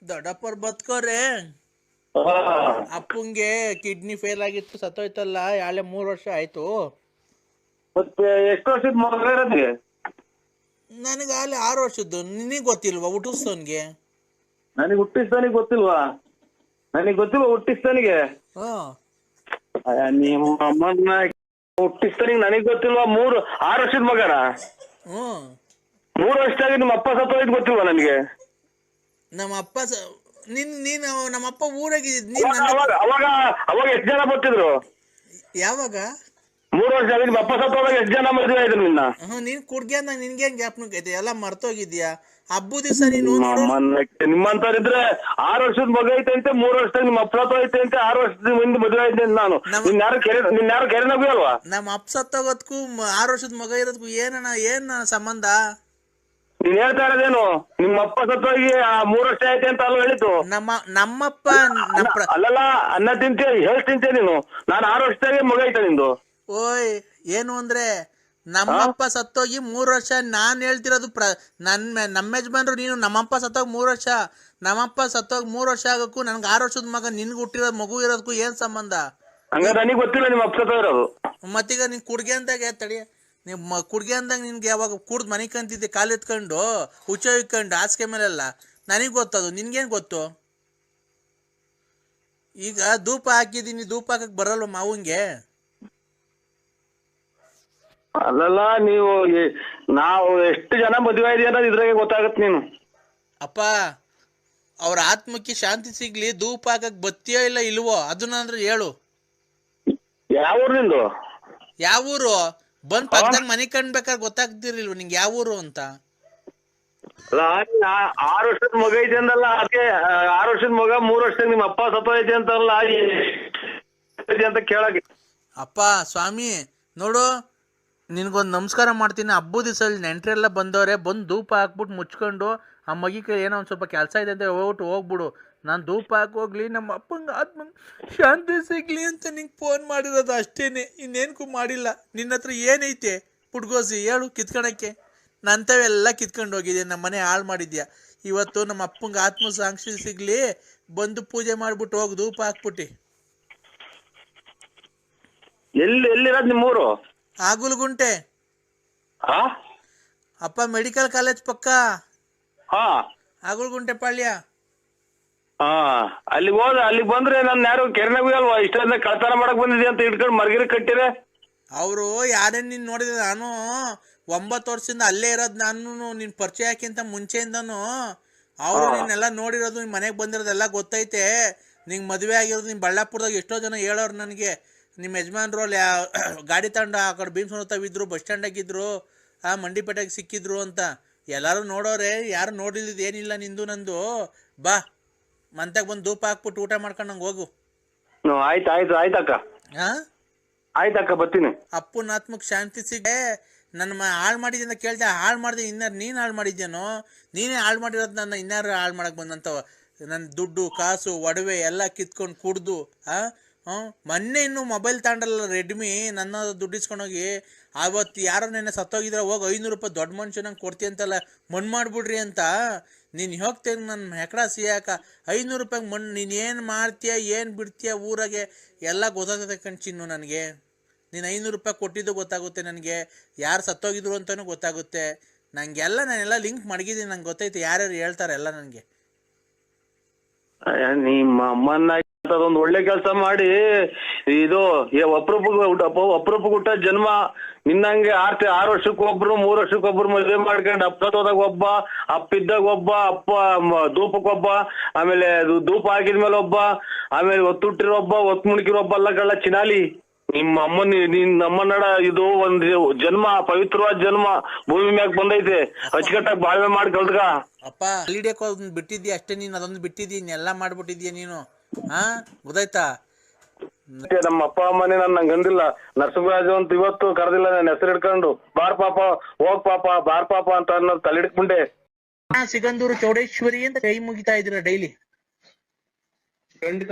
ದೊಡ್ಡಪ್ಪರ್ ಬದುಕೋರೆ. ಅಪ್ಪಂಗೆ ಕಿಡ್ನಿ ಫೇಲ್ ಆಗಿತ್ತು, ಸತ್ತೋಯ್ತಲ್ಲ, 3 ವರ್ಷ ಆಯ್ತು. ಮತ್ತೆ ಎಷ್ಟು ವರ್ಷದ ಮಗ ಇರೋದಿಗೆ? ನನಗೆ 6 ವರ್ಷದ್ದು. ನಿನಗೆ ಗೊತ್ತಿಲ್ವಾ ಹುಟ್ಟಿಸ್ತವನ್ಗೆ? ನನಗೆ ಹುಟ್ಟಿಸ್ತಾನಿಗೆ ಗೊತ್ತಿಲ್ವಾ? ನನಗೆ ಗೊತ್ತಿಲ್ವಾ ಹುಟ್ಟಿಸ್ತಾನಿಗೆ? ನಿಮ್ಮ ಅಮ್ಮನ ಹುಟ್ಟಿಸ್ತಾನಿಗೆ ನನಗೆ ಗೊತ್ತಿಲ್ವಾ? 6 ವರ್ಷದ ಮಗನ? 3 ವರ್ಷದಾಗಿ ನಿಮ್ಮ ಅಪ್ಪ ಸತ್ತೋಯ್ತು ಗೊತ್ತಿಲ್ವಾ ನನಗೆ? ನಮ್ಮ ಅಪ್ಪ ನೀನು ನಮ್ಮಪ್ಪ ಊರಾಗಿದ್ದ. ಅವಾಗ ಎಷ್ಟು ಜನ ಬರ್ತಿದ್ರು? ಯಾವಾಗ? 3 ವರ್ಷ ಆಗಿ ನಿಮ್ಮ ಅಪ್ಪ ಸತ್ತೋದಾಗ ಎಷ್ಟು ಜನ ಮದುವೆ ಆಯ್ತು ನಿನ್ನ? ನೀನ್ ಕುಡ್ಗ್ಯಾನ ನಿನ್ಗೆ ಜ್ಞಾಪನಕ್ಕೈತೆ? ಎಲ್ಲ ಮರ್ತೋಗಿದ್ಯಾ? ಹಬ್ಬ ದಿವಸ ನೀನು ನಿಮ್ಮಂತವ್ರಿದ್ರೆ 6 ವರ್ಷದ ಮಗ ಐತೆ ಅಂತೆ, 3 ವರ್ಷದಾಗ ನಿಮ್ಮ ಅಪ್ಪ ಸತ್ತೋಯ್ತೆ ಅಂತೆ, 6 ವರ್ಷದ ಮುಂದೆ ಮದುವೆ ಆಯ್ತೆ ಅಂತ ನಾನು. ನಿನ್ಯಾರು ಕೆರೆನಗೂ ಅಲ್ವಾ? ನಮ್ಮ ಅಪ್ಪ ಸತ್ತೋಗೋದಕ್ಕೂ 6 ವರ್ಷದ ಮಗ ಇರೋದಕ್ಕೂ ಏನ್ ಸಂಬಂಧ? ನೀನ್ ಹೇಳ್ತಾ ಇರೋದೇನು? ನಿಮ್ಮ ಅಪ್ಪ ಸತ್ತೋಗಿ 3 ವರ್ಷ ಐತೆ ಅಂತ ಅಲ್ವಾ ಹೇಳಿದ್ದು? ನಮ್ಮಪ್ಪ ಅಲ್ಲಲ್ಲ, ಅನ್ನ ತಿಂತೆ ಹೇಳ್ ತಿಂತೆ ನೀನು. ನಾನು 6 ವರ್ಷದಾಗೆ ಮಗ ಐತೆ ನಿಂದು. ಓಯ್ ಏನು ಅಂದ್ರೆ ನಮ್ಮಪ್ಪ ಸತ್ತೋಗಿ 3 ವರ್ಷ. ನಾನ್ ಹೇಳ್ತಿರೋದು ನಮ್ಮ ಯಜಮಾನ್ರು. ನೀನು ನಮ್ಮಪ್ಪ ಸತ್ತೋಗಿ 3 ವರ್ಷ, ನಮ್ಮಪ್ಪ ಸತ್ತೋಗಿ 3 ವರ್ಷ ಆಗಕ್ಕೂ ನನ್ಗೆ 6 ವರ್ಷದ ಮಗ ನಿನ್ಗೆ ಹುಟ್ಟಿರೋದು ಮಗು ಇರೋದಕ್ಕೂ ಏನ್ ಸಂಬಂಧ? ಹಂಗ ನನಗೆ ಗೊತ್ತಿಲ್ಲ ನಿಮ್ಮ ಅಪ್ಪ ಸತ್ತೋಗಿರೋದು. ಮತ್ತೀಗ ನೀನ್ ಕುಡ್ಗೆ ಅಂದಾಗ ತಡಿ, ನೀವು ಕುಡ್ಗೆ ಅಂದಾಗ ನಿನ್ಗೆ ಯಾವಾಗ ಕುಡ್ದು ಮನೆ ಕಂತಿದ್ದೆ, ಕಾಲು ಎತ್ಕೊಂಡು ಹುಚ್ಚ ಇಕ್ಕೊಂಡು ಹಾಸಿಗೆ ಮೇಲೆಲ್ಲ, ನನಗೆ ಗೊತ್ತದು, ನಿನ್ಗೇನ್ ಗೊತ್ತು? ಈಗ ಧೂಪ ಹಾಕಿದೀನಿ, ಧೂಪ ಹಾಕಕ್ ಬರಲ್ವ ಮಾವಂಗೆ? ಅಲ್ಲಲ್ಲ, ನಾವು ಎಷ್ಟು ಜನ ಮದುವೆ ಇದೆಯಾ ಅನ್ನೋದು ಇದ್ರಾಗೆ ಗೊತ್ತಾಗತ್ತೆ. ನೀನು ಅಪ್ಪ, ಅವ್ರ ಆತ್ಮಕ್ಕೆ ಶಾಂತಿ ಸಿಗ್ಲಿ, ಧೂಪ ಹಾಕಕ್ ಬತ್ತೀಯೋ ಇಲ್ಲ ಇಲ್ವೋ ಅದನ್ನ ಹೇಳು. ಯಾವ ಊರು ನಿಂದು? ಯಾವ ಊರು? ಬಂದ್ ಪಕ್ಕದಾಗ ಮನೆ ಕಂಡ್ಬೇಕಾದ್ರೆ ಗೊತ್ತಾಗ್ತಿರ್ಲಿಲ್ವ ನಿಂಗೆ ಯಾವ ಊರು ಅಂತ? 6 ವರ್ಷದ ಮಗ ಐತೆ ಅಂದಲ್ಲ, ಅದಕ್ಕೆ 6 ವರ್ಷದ ಮಗ 3 ವರ್ಷದಾಗ ನಿಮ್ಮ ಅಪ್ಪ ಸತ್ತೋಯ್ತೆ ಅಂತಲ್ಲ ಅಂತ ಕೇಳಕ್ಕೆ. ಅಪ್ಪ ಸ್ವಾಮಿ ನೋಡು, ನಿನ್ಗೊಂದು ನಮಸ್ಕಾರ ಮಾಡ್ತೀನಿ. ಹಬ್ಬದ ದಿವಸ ನೆಂಟ್ರೆಲ್ಲ ಬಂದವ್ರೆ, ಬಂದು ಧೂಪ ಹಾಕ್ಬಿಟ್ಟು ಮುಚ್ಕೊಂಡು ಆ ಮಗಿಗೆ ಏನೋ ಒಂದು ಸ್ವಲ್ಪ ಕೆಲಸ ಇದೆ ಅಂತ ಹೋಗ್ಬಿಡು. ನಾನು ಧೂಪ ಹಾಕೋಗ್ಲಿ, ನಮ್ಮ ಅಪ್ಪಂಗೆ ಆತ್ಮ ಶಾಂತಿ ಸಿಗ್ಲಿ ಅಂತ ನಿಂಗೆ ಫೋನ್ ಮಾಡಿರೋದು ಅಷ್ಟೇನೆ, ಇನ್ನೇನಕ್ಕೂ ಮಾಡಿಲ್ಲ. ನಿನ್ನ ಹತ್ರ ಏನೈತೆ ಪುಟ್ಗೋಸಿ ಹೇಳು ಕಿತ್ಕೊಳಕ್ಕೆ? ನಂತವೆಲ್ಲ ಕಿತ್ಕೊಂಡು ಹೋಗಿದ್ಯಾ, ನಮ್ಮ ಮನೆ ಹಾಳು ಮಾಡಿದ್ಯಾ. ಇವತ್ತು ನಮ್ಮ ಅಪ್ಪಂಗೆ ಆತ್ಮ ಸಾಕ್ಷಿ ಸಿಗ್ಲಿ, ಬಂದು ಪೂಜೆ ಮಾಡ್ಬಿಟ್ಟು ಹೋಗಿ ಧೂಪ ಹಾಕ್ಬಿಟ್ಟು. ಎಲ್ಲಿರೋದು ನಿಮ್ಮೂರು? ಆಗುಲ್ಗುಂಟೆ ಅಪ್ಪ, ಮೆಡಿಕಲ್ ಕಾಲೇಜ್ ಪಕ್ಕ. ಆಗುಲ್ಗುಂಟೆ ಪಾಳ್ಯ. ಅಲ್ಲಿಗೆ ಬಂದ್ರೆ ನಾನು ಯಾರು ಕೆರೆನಾಗೂ ಅಲ್ವಾ? ಇಷ್ಟೊಂದ ಕಳ್ತನ ಮಾಡಕ್ ಬಂದಿದ್ಯಾ ಅಂತ ಇಟ್ಕೊಂಡು ಮರ್ಗಿರಿ ಕಟ್ಟಿರ ಅವರು. ಯಾರೇನ್ ನೀನ್ ನೋಡಿದ್ರೆ, ನಾನು 9 ವರ್ಷದಿಂದ ಅಲ್ಲೇ ಇರೋದು. ನಾನು ನಿನ್ ಪರಿಚಯ ಹಾಕಿಂತ ಮುಂಚೆಯಿಂದನು ಅವರು ನಿನ್ನೆಲ್ಲ ನೋಡಿರೋದು, ನಿನ್ ಮನೆಗೆ ಬಂದಿರೋದೆಲ್ಲ ಗೊತ್ತೈತೆ. ನಿಂಗೆ ಮದುವೆ ಆಗಿರೋದು ನಿಮ್ ಬಳ್ಳಾಪುರದಾಗ ಎಷ್ಟೋ ಜನ ಹೇಳೋರು ನನಗೆ. ನಿಮ್ಮ ಯಜಮಾನ್ರು ಅಲ್ಲಿ ಗಾಡಿ ತಗೊಂಡು ಆ ಕಡೆ ಭೀಮ್ಸೋತಾವಿದ್ರು, ಬಸ್ ಸ್ಟ್ಯಾಂಡಾಗಿದ್ರು, ಮಂಡಿಪೇಟೆಗೆ ಸಿಕ್ಕಿದ್ರು ಅಂತ ಎಲ್ಲರೂ ನೋಡೋರೆ. ಯಾರು ನೋಡಿದ್ದು ಏನಿಲ್ಲ ನಿಂದು ನಂದು. ಬಾ ಮಂತಾಗ ಬಂದು ಧೂಪ ಹಾಕ್ಬಿಟ್ಟು ಊಟ ಮಾಡ್ಕೊಂಡು ನಂಗೆ ಹೋಗು. ಆಯ್ತಕ್ಕ. ಆಯ್ತಕ್ಕ, ಬರ್ತೀನಿ. ಅಪ್ಪನ ಆತ್ಮಕ್ಕೆ ಶಾಂತಿ ಸಿಗೇ. ನನ್ನ ಹಾಳು ಮಾಡಿದ್ದೆ ಅಂತ ಕೇಳ್ದೆ, ಹಾಳು ಮಾಡಿದೆ. ಇನ್ನಾರು ನೀನು ಹಾಳು ಮಾಡಿದ್ಯೇನೋ? ನೀನೇ ಹಾಳು ಮಾಡಿರೋದು. ನನ್ನ ಇನ್ನಾರು ಹಾಳು ಮಾಡಕ್ಕೆ ಬಂದಂತವ. ನನ್ನ ದುಡ್ಡು ಕಾಸು ಒಡವೆ ಎಲ್ಲ ಕಿತ್ಕೊಂಡು ಕುಡ್ದು ಮೊನ್ನೆ ಇನ್ನು ಮೊಬೈಲ್ ತಗೊಂಡಲ್ಲ ರೆಡ್ಮಿ, ನನ್ನ ದುಡ್ಡು ಇಸ್ಕೊಂಡೋಗಿ. ಅವತ್ತು ಯಾರೋ ನೆನ್ನೆ ಸತ್ತೋಗಿದ್ರೆ ಹೋಗಿ 500 ರೂಪಾಯಿ ದೊಡ್ಡ ಮನುಷ್ಯನಂಗೆ ಕೊಡ್ತೀಯ ಅಂತಲ್ಲ, ಮಣ್ಣು ಮಾಡಿಬಿಡ್ರಿ ಅಂತ. ನೀನು ಹೋಗ್ತೇನೆ ನನ್ನ ಹೆಕಡ ಸಿಯಾಕ 500 ರೂಪಾಯಿಗೆ ಮಣ್ಣು. ನೀನು ಏನು ಮಾಡ್ತೀಯ ಏನು ಬಿಡ್ತೀಯ ಊರಾಗೆ ಎಲ್ಲ ಗೊತ್ತಾಗುತ್ತೆ ಕಣ್ಚಿನ್ನು ನನಗೆ. ನೀನು 500 ರೂಪಾಯಿ ಕೊಟ್ಟಿದ್ದು ಗೊತ್ತಾಗುತ್ತೆ ನನಗೆ, ಯಾರು ಸತ್ತೋಗಿದ್ರು ಅಂತಲೂ ಗೊತ್ತಾಗುತ್ತೆ ನನಗೆಲ್ಲ. ನಾನೆಲ್ಲ ಲಿಂಕ್ ಮಡಗಿದ್ದೀನಿ, ನಂಗೆ ಗೊತ್ತೈತೆ ಯಾರ್ಯಾರು ಹೇಳ್ತಾರೆ ಎಲ್ಲ ನನಗೆ. ನಿಮ್ಮ ಅಮ್ಮನ್ನ ಅದೊಂದು ಒಳ್ಳೆ ಕೆಲಸ ಮಾಡಿ, ಇದು ಅಪರೂಪಕ್ಕೆ ಹುಟ್ಟ ಜನ್ಮ. ನಿನ್ನಂಗೆ 6 ವರ್ಷಕ್ಕೊಬ್ರು 3 ವರ್ಷಕ್ಕೊಬ್ರು ಮದುವೆ ಮಾಡ್ಕೊಂಡು ಅಪ್ಪದಾಗ ಒಬ್ಬ, ಅಪ್ಪಿದ್ದಾಗ ಒಬ್ಬ, ಅಪ್ಪ ಧೂಪಕ್ಕೊಬ್ಬ, ಆಮೇಲೆ ಧೂಪ ಹಾಕಿದ್ಮೇಲೆ ಒಬ್ಬ, ಆಮೇಲೆ ಒತ್ತುಟ್ಟಿರೋ ಒಬ್ಬ, ಒತ್ತು ಮುಣಕಿರೋ ಒಬ್ಬ ಎಲ್ಲ ಕಳ್ಳ ಚಿನಾಲಿ. ನಿಮ್ಮ ಅಮ್ಮನಡ ಇದು ಒಂದು ಜನ್ಮ, ಪವಿತ್ರವಾದ ಜನ್ಮ ಭೂಮಿ ಮ್ಯಾಗ ಬಂದೈತೆ. ಅಚ್ಚುಕಟ್ಟಾಗಿ ಬಾಳ್ವೆ ಮಾಡಿ ಕಲ್ತ್ಕ. ಅಪ್ಪ ಅಲ್ಲಿಡಕ್ಕೆ ಅದನ್ನ ಬಿಟ್ಟಿದ್ಯಾ ಅಷ್ಟೇ, ನೀನು ಅದೊಂದು ಬಿಟ್ಟಿದ್ದೀನಿ, ಎಲ್ಲ ಮಾಡ್ಬಿಟ್ಟಿದ್ಯಾ ನೀನು. ಗೊತ್ತಾಯ್ತಾ? ನಮ್ಮ ಅಪ್ಪ ಅಮ್ಮನೇ ನಂಗೆ ಅಂದಿಲ್ಲ. ನರಸಿಂಹರಾಜು ಅಂತ ಇವತ್ತು ಕರೆದಿಲ್ಲ ನನ್ನ ಹೆಸರು ಹಿಡ್ಕೊಂಡು. ಬಾರ್ ಪಾಪ, ಹೋಗ್ ಪಾಪ, ಬಾರ್ ಪಾಪ ಅಂತ ಅನ್ನೋದು ತಲೆ ಹಿಡ್ಕೊಂಡೆ. ಸಿಗಂದೂರು ಚೌಡೇಶ್ವರಿ ಅಂತ ಕೈ ಮುಗಿತಾ ಇದ್ದೀರಾ ಡೈಲಿ? ಖಂಡಿತ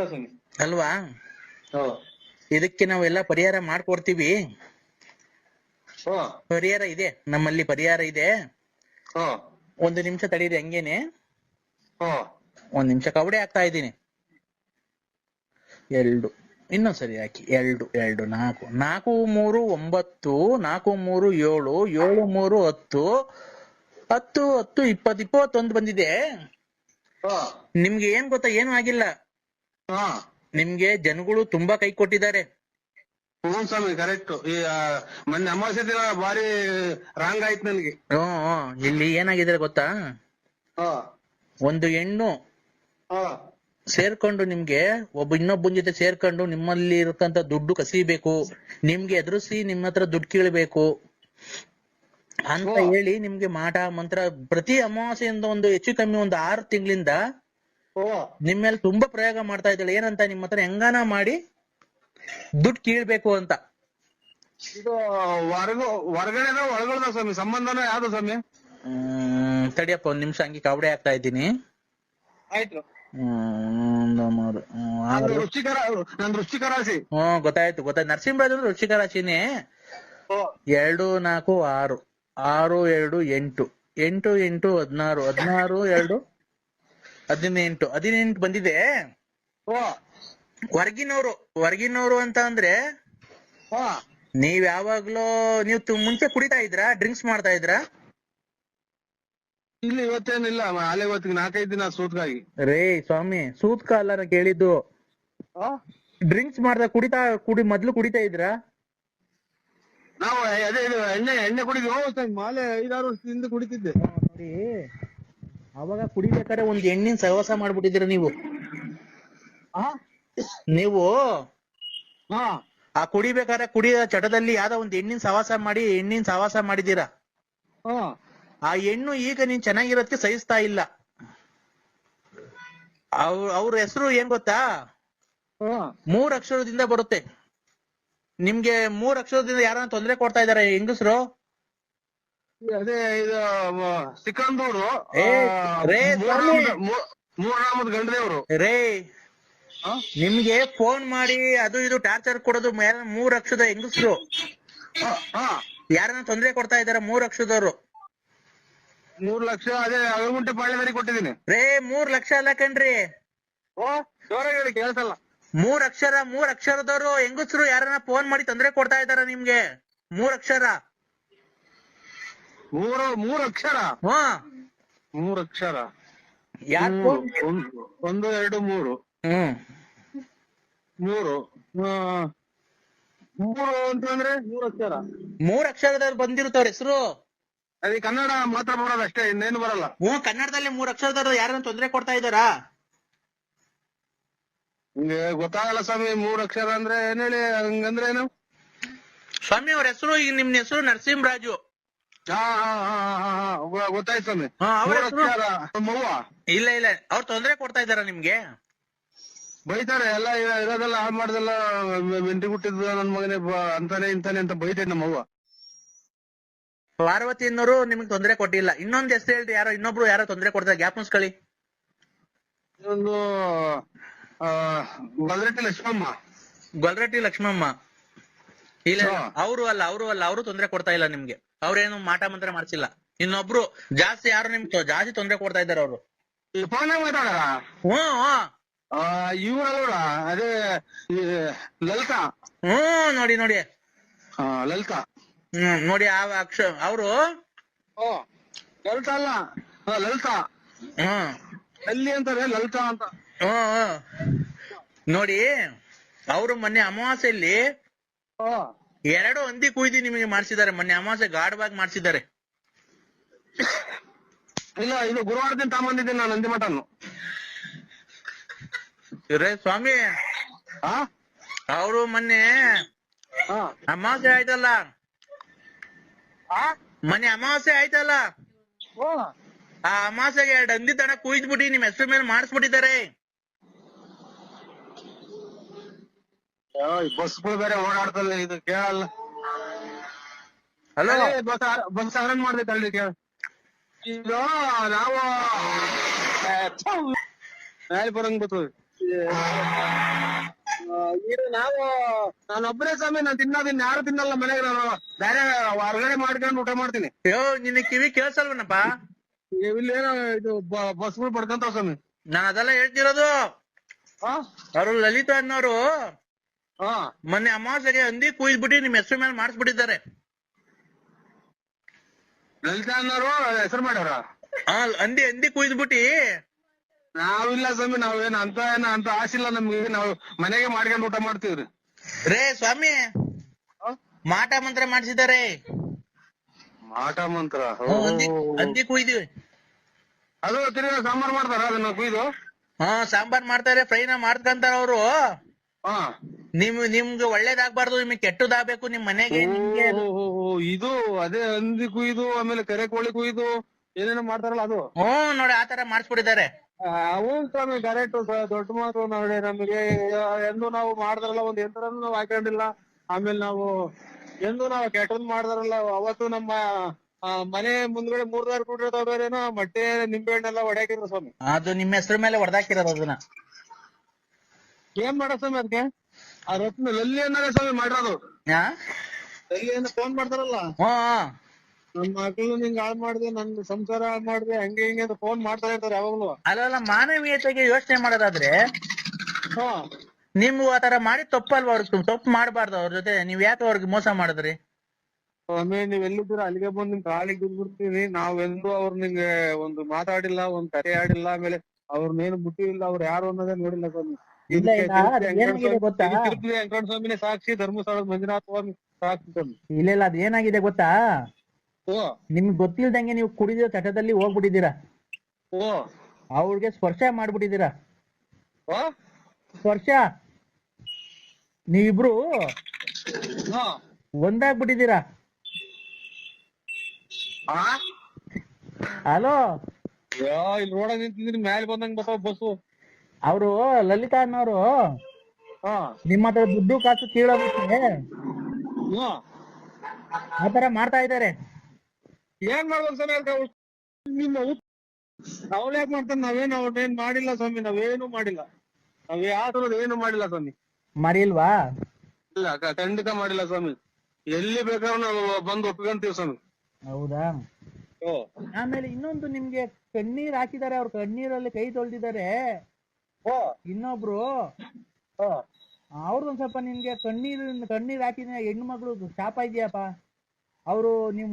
ಅಲ್ವಾ? ಇದಕ್ಕೆ ನಾವೆಲ್ಲ ಪರಿಹಾರ ಮಾಡ್ಕೊಡ್ತೀವಿ. ಪರಿಹಾರ ಇದೆ, ನಮ್ಮಲ್ಲಿ ಪರಿಹಾರ ಇದೆ. ಒಂದು ನಿಮಿಷ ತಡೀರಿ ಹಂಗೇನೆ, ಒಂದ್ ನಿಮಿಷ ಕವಡೆ ಹಾಕ್ತಾ ಇದ್ದೀನಿ. 2 ಇನ್ನೊಂದ್ಸರಿ ಹಾಕಿ. 2 2 4 4 3 9 4 3 7 7 3 10 10 10 20 21 ಬಂದಿದೆ. ನಿಮ್ಗೆ ಏನ್ ಗೊತ್ತಾ, ಏನು ಆಗಿಲ್ಲ. ನಿಮ್ಗೆ ಜನಗಳು ತುಂಬಾ ಕೈ ಕೊಟ್ಟಿದ್ದಾರೆ. ಸ್ವಾಮಿ ಕರೆಕ್ಟ್. ಈ ಮೊನ್ನೆ ಅಮಾವಾಸ್ಯೆ ದಿನ ಬಾರಿ ರಾಂಗ್ ಆಯ್ತು ನನ್ಗೆ. ಇಲ್ಲಿ ಏನಾಗಿದೆ ಗೊತ್ತಾ, ಒಂದು ಹೆಣ್ಣು ಸೇರ್ಕೊಂಡು ನಿಮ್ಗೆ ಇನ್ನೊಬ್ಬನ ಜೊತೆ ಸೇರ್ಕೊಂಡು ನಿಮ್ಮಲ್ಲಿ ಇರತಂತ ದುಡ್ಡು ಕಸಿಬೇಕು, ನಿಮ್ಗೆ ಎದುರಿಸಿ ನಿಮ್ಮ ಹತ್ರ ದುಡ್ಡು ಕೀಳ್ಬೇಕು ಅಂತ ಹೇಳಿ ನಿಮ್ಗೆ ಮಾಟ ಮಂತ್ರ ಪ್ರತಿ ಅಮಾವಾಸ್ಯೆಯಿಂದ ಒಂದು ಹೆಚ್ಚು ಕಮ್ಮಿ ಒಂದು 6 ತಿಂಗಳಿಂದ ನಿಮ್ ಮೇಲೆ ತುಂಬಾ ಪ್ರಯೋಗ ಮಾಡ್ತಾ ಇದ್ದಾಳೆ. ಏನಂತ, ನಿಮ್ಮ ಹತ್ರ ಹೆಂಗಾನ ಮಾಡಿ ದುಡ್ಡು ಕೀಳ್ಬೇಕು ಅಂತ. ಇದು ಹೊರಗಡೆ ಒಳಗಡೆ ಸ್ವಾಮಿ, ಸಂಬಂಧನ ಯಾವ್ದು ಸ್ವಾಮಿ? ತಡಿಯಪ್ಪ ಒಂದ್ ನಿಮಿಷ, ಹಂಗೆ ಕವಡೆ ಹಾಕ್ತಾ ಇದ್ದೀನಿ. ಆಯ್ತು. ವೃಶ್ಚಿಕ ರಾಶಿ. ಗೊತ್ತಾಯ್ತು. ನರಸಿಂಹರಾಜ್ ಅಂದ್ರೆ ವೃಶ್ಚಿಕ ರಾಶಿನೇ. 2 4 6 6 2 8 8 8 16 16 2 18 ಬಂದಿದೆ. ಹೊರಗಿನವರು ಅಂತ ಅಂದ್ರೆ ನೀವ್ ಯಾವಾಗ್ಲೂ ಮುಂಚೆ ಕುಡಿತಾ ಇದ್ರಾ, ಡ್ರಿಂಕ್ಸ್ ಮಾಡ್ತಾ ಇದ್ರಾ? ಇಲ್ಲಿ ಇವತ್ತೇನಿಲ್ಲ, ಅಲ್ಲೇ ಇವತ್ತಿಗೆ 4-5 ದಿನ ಸೂತ್ಕಾಗಿ. ರೇ ಸ್ವಾಮಿ, ಸೂತ್ಕ ಅಲ್ಲ ಕೇಳಿದ್ದು. ಡ್ರಿಂಕ್ಸ್ ಮಾಡ್ದ ಮೊದ್ಲು ಕುಡಿತಾ ಇದ್ರಾ? ನಾವು ಅದೇ ಎಣ್ಣೆ ಕುಡಿದ್ವಿ. ಮಾಲೆ 5-6 ವರ್ಷದಿಂದ ಕುಡಿತಿದ್ದೆ. ನೋಡಿ, ಅವಾಗ ಕುಡಿಬೇಕಾದ್ರೆ ಒಂದ್ ಎಣ್ಣಿನ ಸಹವಾಸ ಮಾಡ್ಬಿಟ್ಟಿದ್ದೀರ ನೀವು. ಆ ಕುಡಿಬೇಕಾದ್ರೆ ಕುಡಿಯೋ ಚಟದಲ್ಲಿ ಯಾವ್ದೋ ಒಂದ್ ಎಣ್ಣಿನ ಸಹವಾಸ ಮಾಡಿದೀರಾ. ಆ ಹೆಣ್ಣು ಈಗ ನೀನ್ ಚೆನ್ನಾಗಿರೋದಕ್ಕೆ ಸಹಿಸ್ತಾ ಇಲ್ಲ. ಅವ್ರ ಹೆಸರು ಏನ್ ಗೊತ್ತಾ, 3 ಅಕ್ಷರದಿಂದ ಬರುತ್ತೆ. ನಿಮ್ಗೆ 3 ಅಕ್ಷರದಿಂದ ಯಾರನ್ನ ತೊಂದರೆ ಕೊಡ್ತಾ ಇದಾರೆ ಹೆಂಗಸ್ರು? ಅದೇ ಇದು ಸಿಕಂದೂರು ಮೂರನಾಮದ ಗಂಡದೇವ್ರು ರೇ. ನಿಮ್ಗೆ ಫೋನ್ ಮಾಡಿ ಅದು ಇದು ಟಾರ್ಚರ್ ಕೊಡೋದು 3 ಅಕ್ಷರದ ಹೆಂಗಸ್ರು ಯಾರನ್ನ ತೊಂದರೆ ಕೊಡ್ತಾ ಇದಾರೆ. 3 ಅಕ್ಷರದವ್ರು. 3 ಲಕ್ಷ ಅದೇ ಅಗಲಗುಂಟೆ ಪಾಳ್ಯದಲ್ಲಿ ಕೊಟ್ಟಿದ್ದೀನಿ ರೇ. 3 ಲಕ್ಷ ಅಲ್ಲ ಕಣ್ರಿ, ಜೋರಾಗಿ ಕೇಳ್ಸಲ್ಲ. 3 ಅಕ್ಷರದವ್ರು ಹೆಂಗಸ್ರು ಯಾರನ್ನ ಫೋನ್ ಮಾಡಿ ತೊಂದರೆ ಕೊಡ್ತಾ ಇದಾರ ನಿಮ್ಗೆ. 3 ಅಕ್ಷರ. 3 ಅಕ್ಷರ. 3 ಅಕ್ಷರ. 1 2 3 3 ಅಂತಂದ್ರೆ 3 ಅಕ್ಷರ. 3 ಅಕ್ಷರದವ್ರು ಬಂದಿರುತ್ತವ್ರ ಹೆಸರು. ಅದೇ ಕನ್ನಡ ಮಾತ್ರ ಬರೋದು ಅಷ್ಟೇ, ಇನ್ನೇನು ಬರಲ್ಲ. ಕನ್ನಡದಲ್ಲಿ 3 ಅಕ್ಷರದವ್ರು ಯಾರನ್ನ ತೊಂದರೆ ಕೊಡ್ತಾ ಇದಾರಾ? ನಿಮ್ಗೆ ಗೊತ್ತಾಗಲ್ಲ ಸ್ವಾಮಿ. 3 ಅಕ್ಷರ ಅಂದ್ರೆ ಏನ್ ಹೇಳಿ, ಹಂಗಂದ್ರೆ ಏನು ಸ್ವಾಮಿ? ಅವ್ರ ಹೆಸರು, ಈಗ ನಿಮ್ ಹೆಸರು ನರಸಿಂಹರಾಜು. ಗೊತ್ತಾಯ್ತು ಸ್ವಾಮಿ. ಮವ್ವ ಇಲ್ಲ ಅವ್ರು ತೊಂದರೆ ಕೊಡ್ತಾ ಇದಾರ ನಿಮ್ಗೆ? ಬೈತಾರೆ. ಎಲ್ಲ ಇರೋದೆಲ್ಲ ಹಾಳು ಮಾಡ್ದೆಲ್ಲ ಮೆಂಟಿ ಹುಟ್ಟಿದ್ ನನ್ ಮಗನೇ ಅಂತಾನೆ ಇಂತಾನೆ ಅಂತ ಬೈತೇನೆ ನಮ್ಮವ್ವ. ಪಾರ್ವತಿ ಅನ್ನೋರು ನಿಮ್ಗೆ ತೊಂದರೆ ಕೊಟ್ಟಿಲ್ಲ. ಇನ್ನೊಂದ್ ಹೆಸರು ಹೇಳ್ರಿ, ಇನ್ನೊಬ್ರು ಯಾರೋ ತೊಂದರೆ ಕೊಡ್ತಾರೆ, ಜ್ಞಾಪನಿಸ್ಕೊಳ್ಳಿ. ಇನ್ನೊಂದು ಗೊಲ್ರಟ್ಟಿ ಲಕ್ಷ್ಮಮ್ಮ. ಇಲ್ಲ, ಅವರು ಅಲ್ಲ, ಅವರು ತೊಂದರೆ ಕೊಡ್ತಾ ಇಲ್ಲ ನಿಮ್ಗೆ. ಅವ್ರೇನು ಮಾಟ ಮಂತ್ರ ಮಾಡ್ಸಿಲ್ಲ. ಇನ್ನೊಬ್ರು ಜಾಸ್ತಿ ಯಾರು ನಿಮ್ಗೆ ಜಾಸ್ತಿ ತೊಂದರೆ ಕೊಡ್ತಾ ಇದಾರೆ ಅವರು. ಇವ್ರಲ್ಲ, ಅದೇ ಲಲಿತಾ. ನೋಡಿ ಲಲಿತಾ. ನೋಡಿ ಅವರು ಲಲಿತಾ ಅಲ್ಲ, ಲಲಿತಾ. ಎಲ್ಲಿ ಅಂತಾರೆ ಲಲಿತಾ ಅಂತ. ನೋಡಿ, ಅವರು ಮೊನ್ನೆ ಅಮಾವಾಸ್ಯೆಯಲ್ಲಿ 2 ಹಂದಿ ಕುಯ್ದು ನಿಮಗೆ ಮಾಡ್ಸಿದ್ದಾರೆ. ಮೊನ್ನೆ ಅಮಾವಾಸ್ಯೆ ಗಾಢವಾಗಿ ಮಾಡ್ಸಿದ್ದಾರೆ. ಇಲ್ಲ, ಇದು ಗುರುವಾರ ದಿನ ತಗೊಂಡಿದ್ದೀನಿ ನಾನು ನಂದಿ ಮಟನ್ನು. ಸ್ವಾಮಿ, ಅವರು ಮೊನ್ನೆ ಅಮಾವಾಸ್ಯೆ ಆಯ್ತಲ್ಲ, ಆ ಅಮಾವಾಸ್ಯೆಗೆ 2 ಹಂದಿ ತನ ಕುಯ್ದ್ಬಿಟ್ಟು ನಿಮ್ ಹೆಸರು ಮೇಲೆ ಮಾಡಿಸ್ಬಿಟ್ಟಿದ್ದಾರೆ. ಬಸ್ಗಳು ಬೇರೆ ಓಡಾಡ್ತಲ್ಲ, ಇದು ಕೇಳಲ್ಲ. ಹಲೋ, ಬಸ್ ಅರೇಂಜ್ ಮಾಡ್ದೈತೆ ಅಲ್ರಿ, ಕೇಳ. ಇದು ನಾವು ಮೇಲೆ ಬರಂಗ್ ಬರ್ತದೆ. ಇದು ನಾನು ಒಬ್ಬರೇ ಸ್ವಾಮಿ, ನಾನು ತಿನ್ನೋದಿನ್ನ ಯಾರು ತಿನ್ನಲ್ಲ ಮನೆಗೆ. ನಾನು ಬೇರೆ ಹೊರಗಡೆ ಮಾಡ್ಕೊಂಡು ಊಟ ಮಾಡ್ತೀನಿ. ಅಯ್ಯೋ ನಿನ್ನ ಕಿವಿ ಕೇಳ್ಸಲ್ವನಪ್ಪ? ಇಲ್ಲೇನೋ ಇದು ಬಸ್ಗಳು ಪಡ್ಕೊಂತಾವ ಸ್ವಾಮಿ. ನಾನ್ ಅದೆಲ್ಲ ಹೇಳ್ತಿರೋದು. ಅವರು ಲಲಿತಾ ಅನ್ನೋರು ಮೊನ್ನೆ ಅಮಾವಾಸ್ಯೆಗೆ ಹಂದಿ ಕುಯ್ದ್ಬಿಟ್ಟು ನಿಮ್ ಹೆಸರು ಮೇಲೆ ಮಾಡಿಸ್ಬಿಟ್ಟಿದ್ದಾರೆ. ಲಲಿತಾ ಅನ್ನೋರು ಹೆಸರು ಮಾಡ್ಯಾರ? ಹಂದಿ ಕುಯ್ದ್ಬಿಟ್ಟಿ. ನಾವಿಲ್ಲ ಸ್ವಾಮಿ, ನಾವೇನು ಅಂತ ಆಸಿಲ್ಲ ನಮ್ಗೆ. ನಾವು ಮನೆಗೆ ಮಾಡ್ಕೊಂಡು ಊಟ ಮಾಡ್ತೀವ್ರಿ. ರೇ ಸ್ವಾಮಿ, ಮಾಟ ಮಂತ್ರ ಮಾಡಿಸಿದ್ದಾರೆ. ಮಾಟ ಮಂತ್ರ? ಹಂದಿ ಕುಯ್ದು ಅದು ತಿರ್ಗಾ ಸಾಂಬಾರ್ ಮಾಡ್ತಾರ ಅದನ್ನ ಕುಯ್ದು? ಸಾಂಬಾರ್ ಮಾಡ್ತಾರೆ, ಫ್ರೈನ ಮಾಡ್ಕಂತಾರ ಅವರು. ನಿಮ್ಗೆ ಒಳ್ಳೇದಾಗ್ಬಾರ್ದು, ನಿಮ್ಗೆ ಕೆಟ್ಟದಾಗ್ಬೇಕು ನಿಮ್ ಮನೆಗೆ. ಇದು ಅದೇ ಹಂದಿ ಕುಯ್ದು, ಆಮೇಲೆ ಕೆರೆ ಕೋಳಿ ಕುಯ್ದು ಏನೇನೋ ಮಾಡ್ತಾರಲ್ಲ ಅದು? ನೋಡಿ ಆತರ ಮಾಡಿಸ್ಬಿಟ್ಟಿದ್ದಾರೆ. ಅವನ್ ಸ್ವಾಮಿ ಕರೆಕ್ಟ್, ದೊಡ್ಡ ಮಾತು ನೋಡಿ. ನಮಗೆ ಎಂದು ನಾವು ಮಾಡಿದ್ರಲ್ಲ ಒಂದ್ ಯಂತ್ರನು ನಾವು ಹಾಕೊಂಡಿಲ್ಲ. ಆಮೇಲೆ ನಾವು ಎಂದು ನಾವು ಕೆಟ್ಟದ್ ಮಾಡಿದ್ರಲ್ಲ, ಅವತ್ತು ನಮ್ಮ ಮನೆ ಮುಂದ್ಗಡೆ 3 ದಾರಿ ಕೂಡಿರ್ತವ್ರೇನೋ ಮೊಟ್ಟೆ ನಿಂಬೆ ಹಣ್ಣೆಲ್ಲ ಹೊಡ್ಯಾಕಿದ್ರು ಸ್ವಾಮಿ. ಅದು ನಿಮ್ಮ ಹೆಸರು ಮೇಲೆ ಹೊಡೆದಾಕಿರೋದು ಅದನ್ನ. ಏನ್ ಮಾಡೋ ಸ್ವಾಮಿ ಅದಕ್ಕೆ? ಆ ರತ್ನ ಲಲ್ಲಿ ಅನ್ನೋದೇ ಸ್ವಾಮಿ ಮಾಡಿರೋದು. ಲಲ್ಲಿ ಅಂತ ಫೋನ್ ಮಾಡ್ತಾರಲ್ಲ, ನನ್ ಮಕ್ಳು ನಿಂಗ್ ಹಾಳ್ ಮಾಡ್ದೆ, ನನ್ ಸಂಸಾರ ಹಾಳ್ ಮಾಡ್ದೆ, ಹಂಗೆ ಹಿಂಗೆ ಅಂತ ಫೋನ್ ಮಾಡ್ತಾ ಇರ್ತಾರೆ ಯಾವಾಗ್ಲೂ. ಅಲ್ಲ ಮಾನವೀಯತೆಗೆ ಯೋಚನೆ ಮಾಡೋದಾದ್ರೆ ನಿಮ್ಗೂ ಆತರ ಮಾಡಿ ತಪ್ಪಲ್ವಾ? ಅವ್ರಿಗೆ ತಪ್ಪು ಮಾಡಬಾರ್ದು ಅವ್ರ ಜೊತೆ. ನೀವ್ ಯಾಕೆ ಅವ್ರಿಗೆ ಮೋಸ ಮಾಡಿದ್ರಿ? ಸ್ವಾಮಿ ನೀವ್ ಎಲ್ಲಿದ್ದೀರ ಅಲ್ಲಿಗೆ ಬಂದು ನಿಮ್ ಕಾಲಿಗೆ ಬಿದ್ಬಿಡ್ತೀವಿ. ನಾವೆಂದೂ ಅವ್ರ ನಿಂಗೆ ಒಂದು ಮಾತಾಡಿಲ್ಲ, ಒಂದ್ ಕರೆ ಆಡಿಲ್ಲ, ಆಮೇಲೆ ಅವ್ರನ್ನೇನು ಬಿಟ್ಟಿಲ್ಲ, ಅವ್ರು ಯಾರು ಅನ್ನೋದೇ ನೋಡಿಲ್ಲ ಸ್ವಾಮಿ. ವೆಂಕಟ ಸ್ವಾಮಿನೇ ಸಾಕ್ಷಿ, ಧರ್ಮಸ್ಥಳದ ಮಂಜುನಾಥ ಸ್ವಾಮಿ ಸಾಕ್ಷಿ ಸ್ವಾಮಿ. ಇಲ್ಲ ಅದ್ ಏನಾಗಿದೆ ಗೊತ್ತಾ? ನಿಮ್ಗೆ ಗೊತ್ತಿಲ್ದಂಗೆ ನೀವು ಕುಡಿದಿರೋ ಚಟದಲ್ಲಿ ಹೋಗ್ಬಿಟ್ಟಿದ್ದೀರಾ. ಅವ್ರಿಗೆ ಸ್ಪರ್ಶ ಮಾಡ್ಬಿಟ್ಟಿದ್ದೀರಾ. ಸ್ಪರ್ಶ ನೀವಿಬ್ರು ಒಂದಾಗ್ಬಿಟ್ಟಿದ್ದೀರಾ. ಹಲೋ, ಇಲ್ಲಿ ರೋಡ ನಿಂತಿದ್ರಿ, ಮ್ಯಾಲೆ ಬಂದಂಗ್ ಬರ್ತಾವ ಬಸ್ಸು. ಅವರು ಲಲಿತಾ ಅನ್ನೋರು ನಿಮ್ಮ ಹತ್ರ ದುಡ್ಡು ಕಾಸು ಕೀಳೋದಕ್ಕೆ ಆತರ ಮಾಡ್ತಾ ಇದ್ದಾರೆ. ಏನ್ ಮಾಡ್ಬೇಕು ಸ್ವಾಮಿ? ನಿಮ್ಮ ಅವ್ಳ ಯಾಕೆ ಮಾಡ್ತಾನೆ? ನಾವೇನ್ ಮಾಡಿಲ್ಲ ಸ್ವಾಮಿ, ನಾವೇನು ಮಾಡಿಲ್ಲ. ನಾವ್ ಯಾವ್ದು ಏನು ಮಾಡಿಲ್ಲ ಸ್ವಾಮಿ. ಮಾಡಿಲ್ವಾ? ಇಲ್ಲ, ಖಂಡಿತ ಮಾಡಿಲ್ಲ ಸ್ವಾಮಿ. ಎಲ್ಲಿ ಬೇಕಾದ್ರೂ ನಾವು ಬಂದು ಒಪ್ಕೊಂತೀವಿ ಸ್ವಾಮಿ. ಹೌದಾ? ಆಮೇಲೆ ಇನ್ನೊಂದು, ನಿಮ್ಗೆ ಕಣ್ಣೀರ್ ಹಾಕಿದ್ದಾರೆ, ಅವ್ರ ಕಣ್ಣೀರಲ್ಲಿ ಕೈ ತೊಳ್ದಿದ್ದಾರೆ. ಇನ್ನೊಬ್ರು ಅವ್ರದೊಂದ್ ಸ್ವಲ್ಪ ನಿಮ್ಗೆ ಕಣ್ಣೀರ್ ಹಾಕಿದ ಹೆಣ್ಣು ಮಗಳು ಶಾಪ ಇದೆಯಪ್ಪ. ಅವರು ನಿಮ್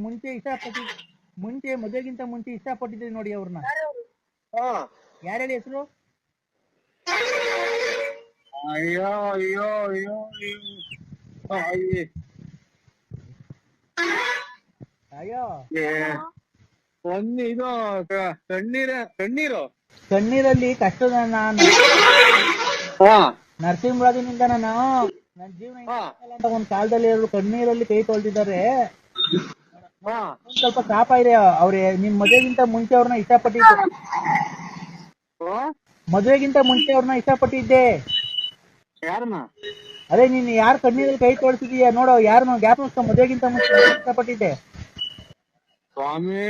ಮುಂಚೆ ಮದುವೆಗಿಂತ ಮುಂಚೆ ಇಷ್ಟಪಟ್ಟಿದ್ರಿ ನೋಡಿ ಅವ್ರನ್ನ. ಯಾರ ಹೇಳಿ ಹೆಸರು? ಅಯ್ಯೋ ಅಯ್ಯೋ ಅಯ್ಯೋ ಅಯ್ಯೋ, ಇದು ಕಣ್ಣೀರಲ್ಲಿ ಕಷ್ಟದ ನರಸಿಂಹರಾಜನಿಂದ ನಾನು ನನ್ನ ಜೀವನ ಅಂತ ಒಂದ್ ಕಾಲದಲ್ಲಿ ಕಣ್ಣೀರಲ್ಲಿ ಕೈ ತೊಳ್ದಿದ್ದಾರೆ. ಸ್ವಲ್ಪ ಶಾಪ ಇದೆ. ಅವ್ರೆ ನಿಮ್ ಮದುವೆಗಿಂತ ಮುಂಚೆ ಅವ್ರನ್ನ ಇಷ್ಟಪಟ್ಟಿದ್ದೆ. ಯಾರನ್ನ? ಅದೇ ನೀನ್ ಯಾರು ಕಣ್ಣೀರಲ್ಲಿ ಕೈ ತೊಳ್ಸಿದೀಯ ನೋಡೋ, ಯಾರನ್ನ ಜ್ಞಾಪಕ ಮದುವೆಗಿಂತ ಮುಂಚೆ ಇಷ್ಟಪಟ್ಟಿದ್ದೆ. ಸ್ವಾಮಿ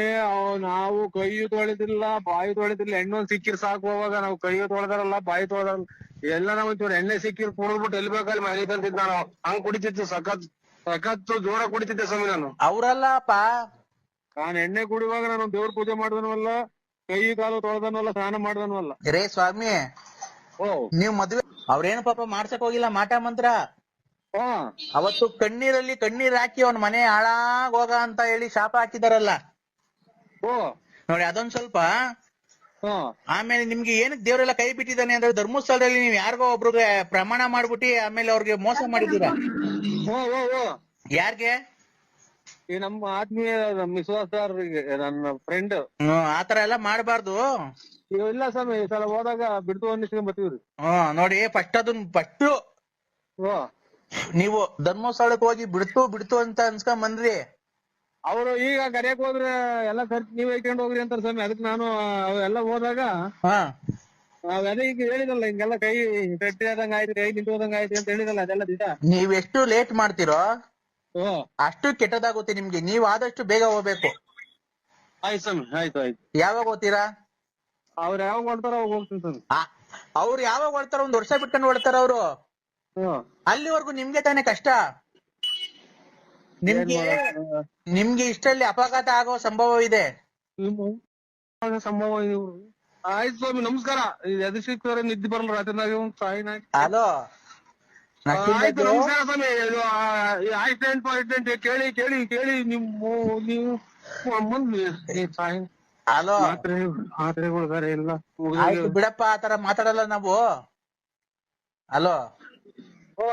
ನಾವು ಕೈ ತೊಳೆದಿಲ್ಲ, ಬಾಯಿ ತೊಳೆದಿಲ್ಲ. ಎಣ್ಣೆ ಸಿಕ್ಕಿರ್ ಸಾಕು. ಅವಾಗ ನಾವು ಕೈ ತೊಳೆದಾರಲ್ಲ, ಬಾಯಿ ತೊಳೆದಾರಲ್ಲ, ಎಲ್ಲ ನಾವ್ ಒಂಚೂರು ಎಣ್ಣೆ ಸಿಕ್ಕಿರ್ ಕುಡಿದ್ಬಿಟ್ಟು ಎಲ್ಲಿ ಬೇಕಲ್ಲಿ ಮನೆ ತಂತಿದ್ದ. ನಾನು ಹಂಗ್ ಕುಡಿತಿತ್ತು, ಸಖತ್ತು ಜೋರ ಕುಡಿತಿದ್ದೆ ಸ್ವಾಮಿ ನಾನು. ಅವ್ರಲ್ಲಪ್ಪ, ನಾನು ಎಣ್ಣೆ ಕುಡಿಯುವಾಗ ನಾನು ದೇವ್ರ ಪೂಜೆ ಮಾಡ್ದನವಲ್ಲ, ಕೈ ಕಾಲು ತೊಳೆದನವಲ್ಲ, ಸ್ನಾನ ಮಾಡ್ದನವಲ್ಲ. ರೇ ಸ್ವಾಮಿ, ನೀವ್ ಮದ್ವೆ ಅವ್ರೇನು ಪಾಪ ಮಾಡ್ಸಕ್ ಹೋಗಿಲ್ಲ ಮಾಟ ಮಂತ್ರ. ಅವತ್ತು ಕಣ್ಣೀರಲ್ಲಿ ಕಣ್ಣೀರ್ ಹಾಕಿ ಅವ್ನ ಮನೆ ಹಾಳಾಗ್ ಹೋಗ ಅಂತ ಹೇಳಿ ಶಾಪ ಹಾಕಿದಾರಲ್ಲ ನೋಡಿ, ಅದೊಂದ್ ಸ್ವಲ್ಪ. ಆಮೇಲೆ ನಿಮ್ಗೆ ಏನಕ್ಕೆ ದೇವ್ರೆಲ್ಲ ಕೈ ಬಿಟ್ಟಿದ್ದಾನೆ ಅಂದ್ರೆ, ಧರ್ಮಸ್ಥಳದಲ್ಲಿ ನೀವ್ ಯಾರಿಗೋ ಒಬ್ರಿಗೆ ಪ್ರಮಾಣ ಮಾಡ್ಬಿಟ್ಟಿ ಆಮೇಲೆ ಅವ್ರಿಗೆ ಮೋಸ ಮಾಡಿದೀರ. ಯಾರ್ಗೆ? ಈ ನಮ್ಮ ಆತ್ಮೀಯ ವಿಶ್ವಾಸದಾರರಿಗೆ, ನನ್ನ ಫ್ರೆಂಡ್. ಆತರ ಎಲ್ಲ ಮಾಡ್ಬಾರ್ದು. ಇಲ್ಲ ಸ್ವಾಮಿ, ಈ ಸಲ ಹೋದಾಗ ಬಿಡ್ತು ಅನ್ನಿಸ್ಕೊಂಡ್ ಬರ್ತೀವ್ರಿ. ನೋಡಿ, ಫಸ್ಟ್ ನೀವು ಧರ್ಮಸ್ಥಳಕ್ಕೆ ಹೋಗಿ ಬಿಡ್ತು ಅಂತ ಅನ್ಸ್ಕೊಂಡ್ ಬಂದ್ರಿ. ಅವರು ಈಗ ಕರೆಯಕ್ ಹೋದ್ರೆ ಎಲ್ಲ ಖರ್ಚು ನೀವ್ ಇಟ್ಕೊಂಡ್ ಹೋಗ್ರಿ ಅಂತಾರ ಸ್ವಾಮಿ. ಅದಕ್ಕೆ ನಾನು ಎಲ್ಲ ಹೋದಾಗ ಅದೇ ಈಗ ಹೇಳಿದಲ್ಲ, ಹಿಂಗೆಲ್ಲ ಕೈ ಗಟ್ಟಿ ಆದಂಗ ಆಯ್ತು, ಕೈ ನಿಂತು ಹೋದಂಗ ಆಯ್ತು ಅಂತ ಹೇಳಿದಲ್ಲ, ಅದೆಲ್ಲ ದಿಟ. ನೀವ್ ಎಷ್ಟು ಲೇಟ್ ಮಾಡ್ತೀರೋ ಅಷ್ಟು ಕೆಟ್ಟದಾಗುತ್ತೆ ನಿಮ್ಗೆ. ನೀವ್ ಆದಷ್ಟು ಬೇಗ ಹೋಗ್ಬೇಕು. ಆಯ್ತು ಸ್ವಾಮಿ, ಆಯ್ತು. ಯಾವಾಗ ಹೋಗ್ತೀರಾ? ಅವ್ರು ಯಾವಾಗ ಹೊಡ್ತಾರ ಅವಾಗ ಹೋಗ್ತೀನಿ ಸ್ವಾಮಿ. ಅವ್ರು ಯಾವಾಗ ಹೊಡ್ತಾರ? 1 ವರ್ಷ ಬಿಟ್ಕೊಂಡು ಹೊಡ್ತಾರ ಅವ್ರು. ಅಲ್ಲಿವರೆಗೂ ನಿಮ್ಗೆ ತಾನೇ ಕಷ್ಟ. ನಿಮ್ಗೆ ಇಷ್ಟರಲ್ಲಿ ಅಪಘಾತ ಆಗೋ ಸಂಭವ ಇದೆ. ಸಂಭವ ಆಯ್ತು ಸ್ವಾಮಿ ನಮಸ್ಕಾರ. ಎದು ಸಿಕ್ತಾರೆ ನಿದ್ದೆ ಬರಲ್ಲ ರಾತ್ರಿನಾಗ ಹಲೋ ಆಯ್ತು ನಮಸ್ಕಾರ ಸ್ವಾಮಿ. ಆಕ್ಸಿಡೆಂಟ್ ಕೇಳಿ ಕೇಳಿ ಕೇಳಿ ನೀವು ಹಲೋ ಮಾತ್ರೆಗಳು ಬೇರೆ ಇಲ್ಲ. ಆಯ್ತು ಬಿಡಪ್ಪ, ಆತರ ಮಾತಾಡಲ್ಲ ನಾವು. ಹಲೋ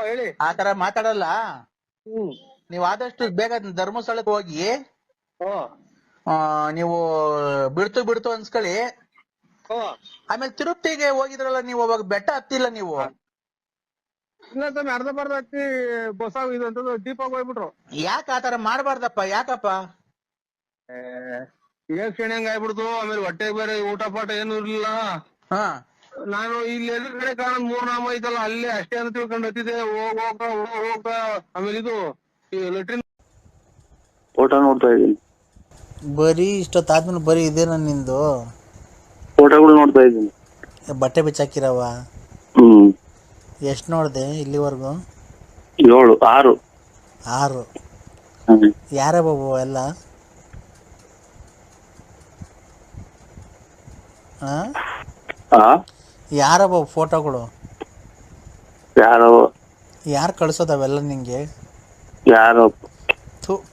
ಹೇಳಿ. ಆತರ ಮಾತಾಡಲ್ಲ. ನೀವ್ ಆದಷ್ಟು ಬೇಗ ಧರ್ಮಸ್ಥಳಕ್ಕೆ ಹೋಗಿ ನೀವು ಬಿಡ್ತು ಅನ್ಸ್ಕೊಳ್ಳಿ. ಆಮೇಲೆ ತಿರುಪತಿಗೆ ಹೋಗಿದ್ರಲ್ಲ ನೀವು, ಅವಾಗ ಬೆಟ್ಟ ಹತ್ತಿಲ್ಲ ನೀವು. ಇಲ್ಲ ಸ್ವಾಮಿ, ಅರ್ಧ ಬರ್ಧ ಹತ್ತಿ ಬಸ ಇದು ದೀಪಾಗ ಹೋಗ್ಬಿಟ್ರು. ಯಾಕೆ ಆತರ ಮಾಡ್ಬಾರ್ದಪ್ಪ? ಯಾಕಪ್ಪ? ಕ್ಷಣಂಗ ಆಗ್ಬಿಡ್ತು. ಆಮೇಲೆ ಹೊಟ್ಟೆ ಬೇರೆ ಊಟ ಪಾಠ ಏನು ಇರ್ಲಿಲ್ಲ. ಹಾ, ನಾನು ಇಲ್ಲಿ ಎದುರುಗಡೆ ಕಾರಣ 3 ನಾಮ ಐತಲ್ಲ, ಅಲ್ಲೇ ಅಷ್ಟೇ ಅಂತ ತಿಳ್ಕೊಂಡು ಹತ್ತಿದೆ. ಹೋಗ ಆಮೇಲೆ ಇದು ಲೆಟ್ರಿನ್ ಫೋಟೋ ನೋಡ್ತಾ ಇದೀನಿ. ಬರೀ ಇಷ್ಟೊತ್ತಾದ್ಮೇಲೆ ಬರೀ ಇದೇನ ನಿಂದು? ಫೋಟೋಗಳು ನೋಡ್ತಾ ಇದ್ದೀನಿ. ಬಟ್ಟೆ ಬಿಚ್ಚಾಕಿರವ? ಎಷ್ಟು ನೋಡ್ದೆ ಇಲ್ಲಿವರೆಗೂ? 7 6 6. ಯಾರ ಬಾಬು ಎಲ್ಲ? ಯಾರ ಬಾಬು ಫೋಟೋಗಳು? ಯಾರು ಕಳ್ಸೋದವೆಲ್ಲ ನಿಂಗೆ? ಯಾರೋ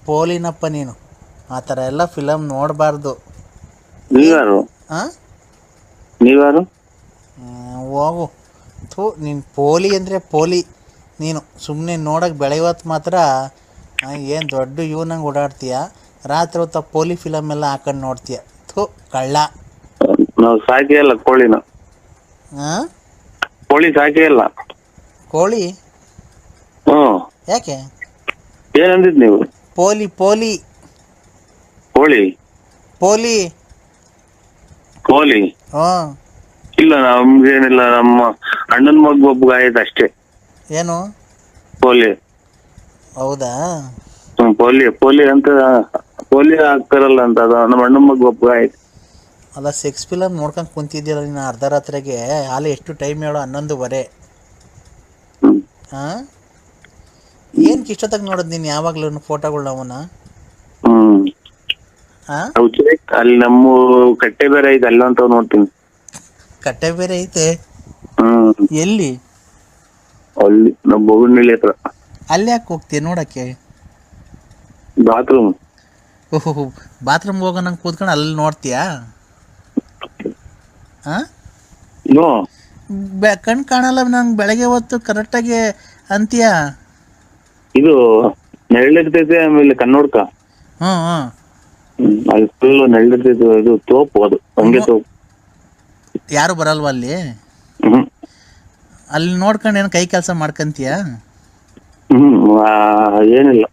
ಪೋಲಿನಪ್ಪ ನೀನು. ಆ ಥರ ಎಲ್ಲ ಫಿಲಮ್ ನೋಡಬಾರ್ದು. ನೀವ್ಯಾರು? ಹೋಗು. ನೀನು ಪೋಲಿ ಅಂದರೆ ಪೋಲಿ ನೀನು. ಸುಮ್ಮನೆ ನೋಡೋಕೆ ಬೆಳೆಯೋತ್ತು ಮಾತ್ರ ಏನು ದೊಡ್ಡ ಇವನಂಗೆ ಓಡಾಡ್ತೀಯ. ರಾತ್ರಿ ಹೊತ್ತು ಪೋಲಿ ಫಿಲಮ್ ಎಲ್ಲ ಹಾಕೊಂಡು ನೋಡ್ತೀಯ. ಕಳ್ಳ. ನಾವು ಸಾಕೇ ಇಲ್ಲ ಕೋಳಿನ. ಕೋಳಿ ಸಾಕೇ ಇಲ್ಲ. ಕೋಳಿ ಯಾಕೆ? ಏನಂದಿದ್ ನೀವು? ಪೋಲಿ ಕೋಳಿ ಕೋಳಿ ಇಲ್ಲ, ನಮ್ಗೇನಿಲ್ಲ. ನಮ್ಮ ಅಣ್ಣನ ಮಗ ಒಬ್ಬ ಆಯ್ತು ಅಷ್ಟೇ. ಏನು ಪೋಲಿ? ಹೌದಾ? ಪೋಲಿ ಅಂತ ಪೋಲಿ ಆಗ್ತಾರಲ್ಲ ಅಂತ, ಅದು ನಮ್ಮ ಅಣ್ಣನ ಮಗ ಒಬ್ಬ ಆಯ್ತು. ಅಲ್ಲ, ಸೆಕ್ಸ್ ಫಿಲಮ್ ನೋಡ್ಕೊಂಡು ಕುಂತಿದ್ಯಲ್ಲ ನೀನು ಅರ್ಧ ರಾತ್ರಿಗೆ. ಅಲ್ಲಿ ಎಷ್ಟು ಟೈಮ್ ಹೇಳೋ? 11:15. ಏನಕ್ಕೆ ಇಷ್ಟೊತ್ತಾಗ ನೋಡೋದು ನೀನು ಯಾವಾಗ್ಲೂ ಫೋಟೋಗಳು ಅವನ? ಅಲ್ಲಿ ನಮ್ಮ ಕಟ್ಟೆ ಬೇರೆ ಐತೆ, ಅಲ್ಲ ಅಂತ ನೋಡ್ತೀನಿ. ಕಟ್ಟೆ ಬೇರೆ ಐತೆ? ಎಲ್ಲಿ? ಅಲ್ಲಿ ನಮ್ಮ ಬೋಗನಹಳ್ಳಿ ಹತ್ರ. ಅಲ್ಲಿ ಯಾಕೆ ಹೋಗ್ತೀಯ ನೋಡಕ್ಕೆ? ಬಾತ್ರೂಮ್. ಓಹೋ, ಬಾತ್ರೂಮ್ ಹೋಗೋ ನಂಗೆ ಕೂತ್ಕೊಂಡು ಅಲ್ಲಿ ನೋಡ್ತೀಯಾ? ಕಣ್ ಕಾಣಲ್ಲ ನಂಗೆ ಬೆಳಗ್ಗೆ ಹೊತ್ತು ಕರೆಕ್ಟಾಗಿ ಅಂತೀಯ. ಇದು ನೆರಳಿರ್ತೈತೆ, ಆಮೇಲೆ ಕನ್ನೋಡ್ಕ ಅಲ್ಲಿ ಫುಲ್ ನೆರಳಿರ್ತೈತೆ. ಇದು ತೋಪು, ಅದು ಹಂಗೆ ತೋಪು. ಯಾರು ಬರಲ್ವಾ ಅಲ್ಲಿ? ಅಲ್ಲಿ ನೋಡ್ಕೊಂಡು ಏನು ಕೈ ಕೆಲಸ ಮಾಡ್ಕಂತೀಯ? ಏನಿಲ್ಲ.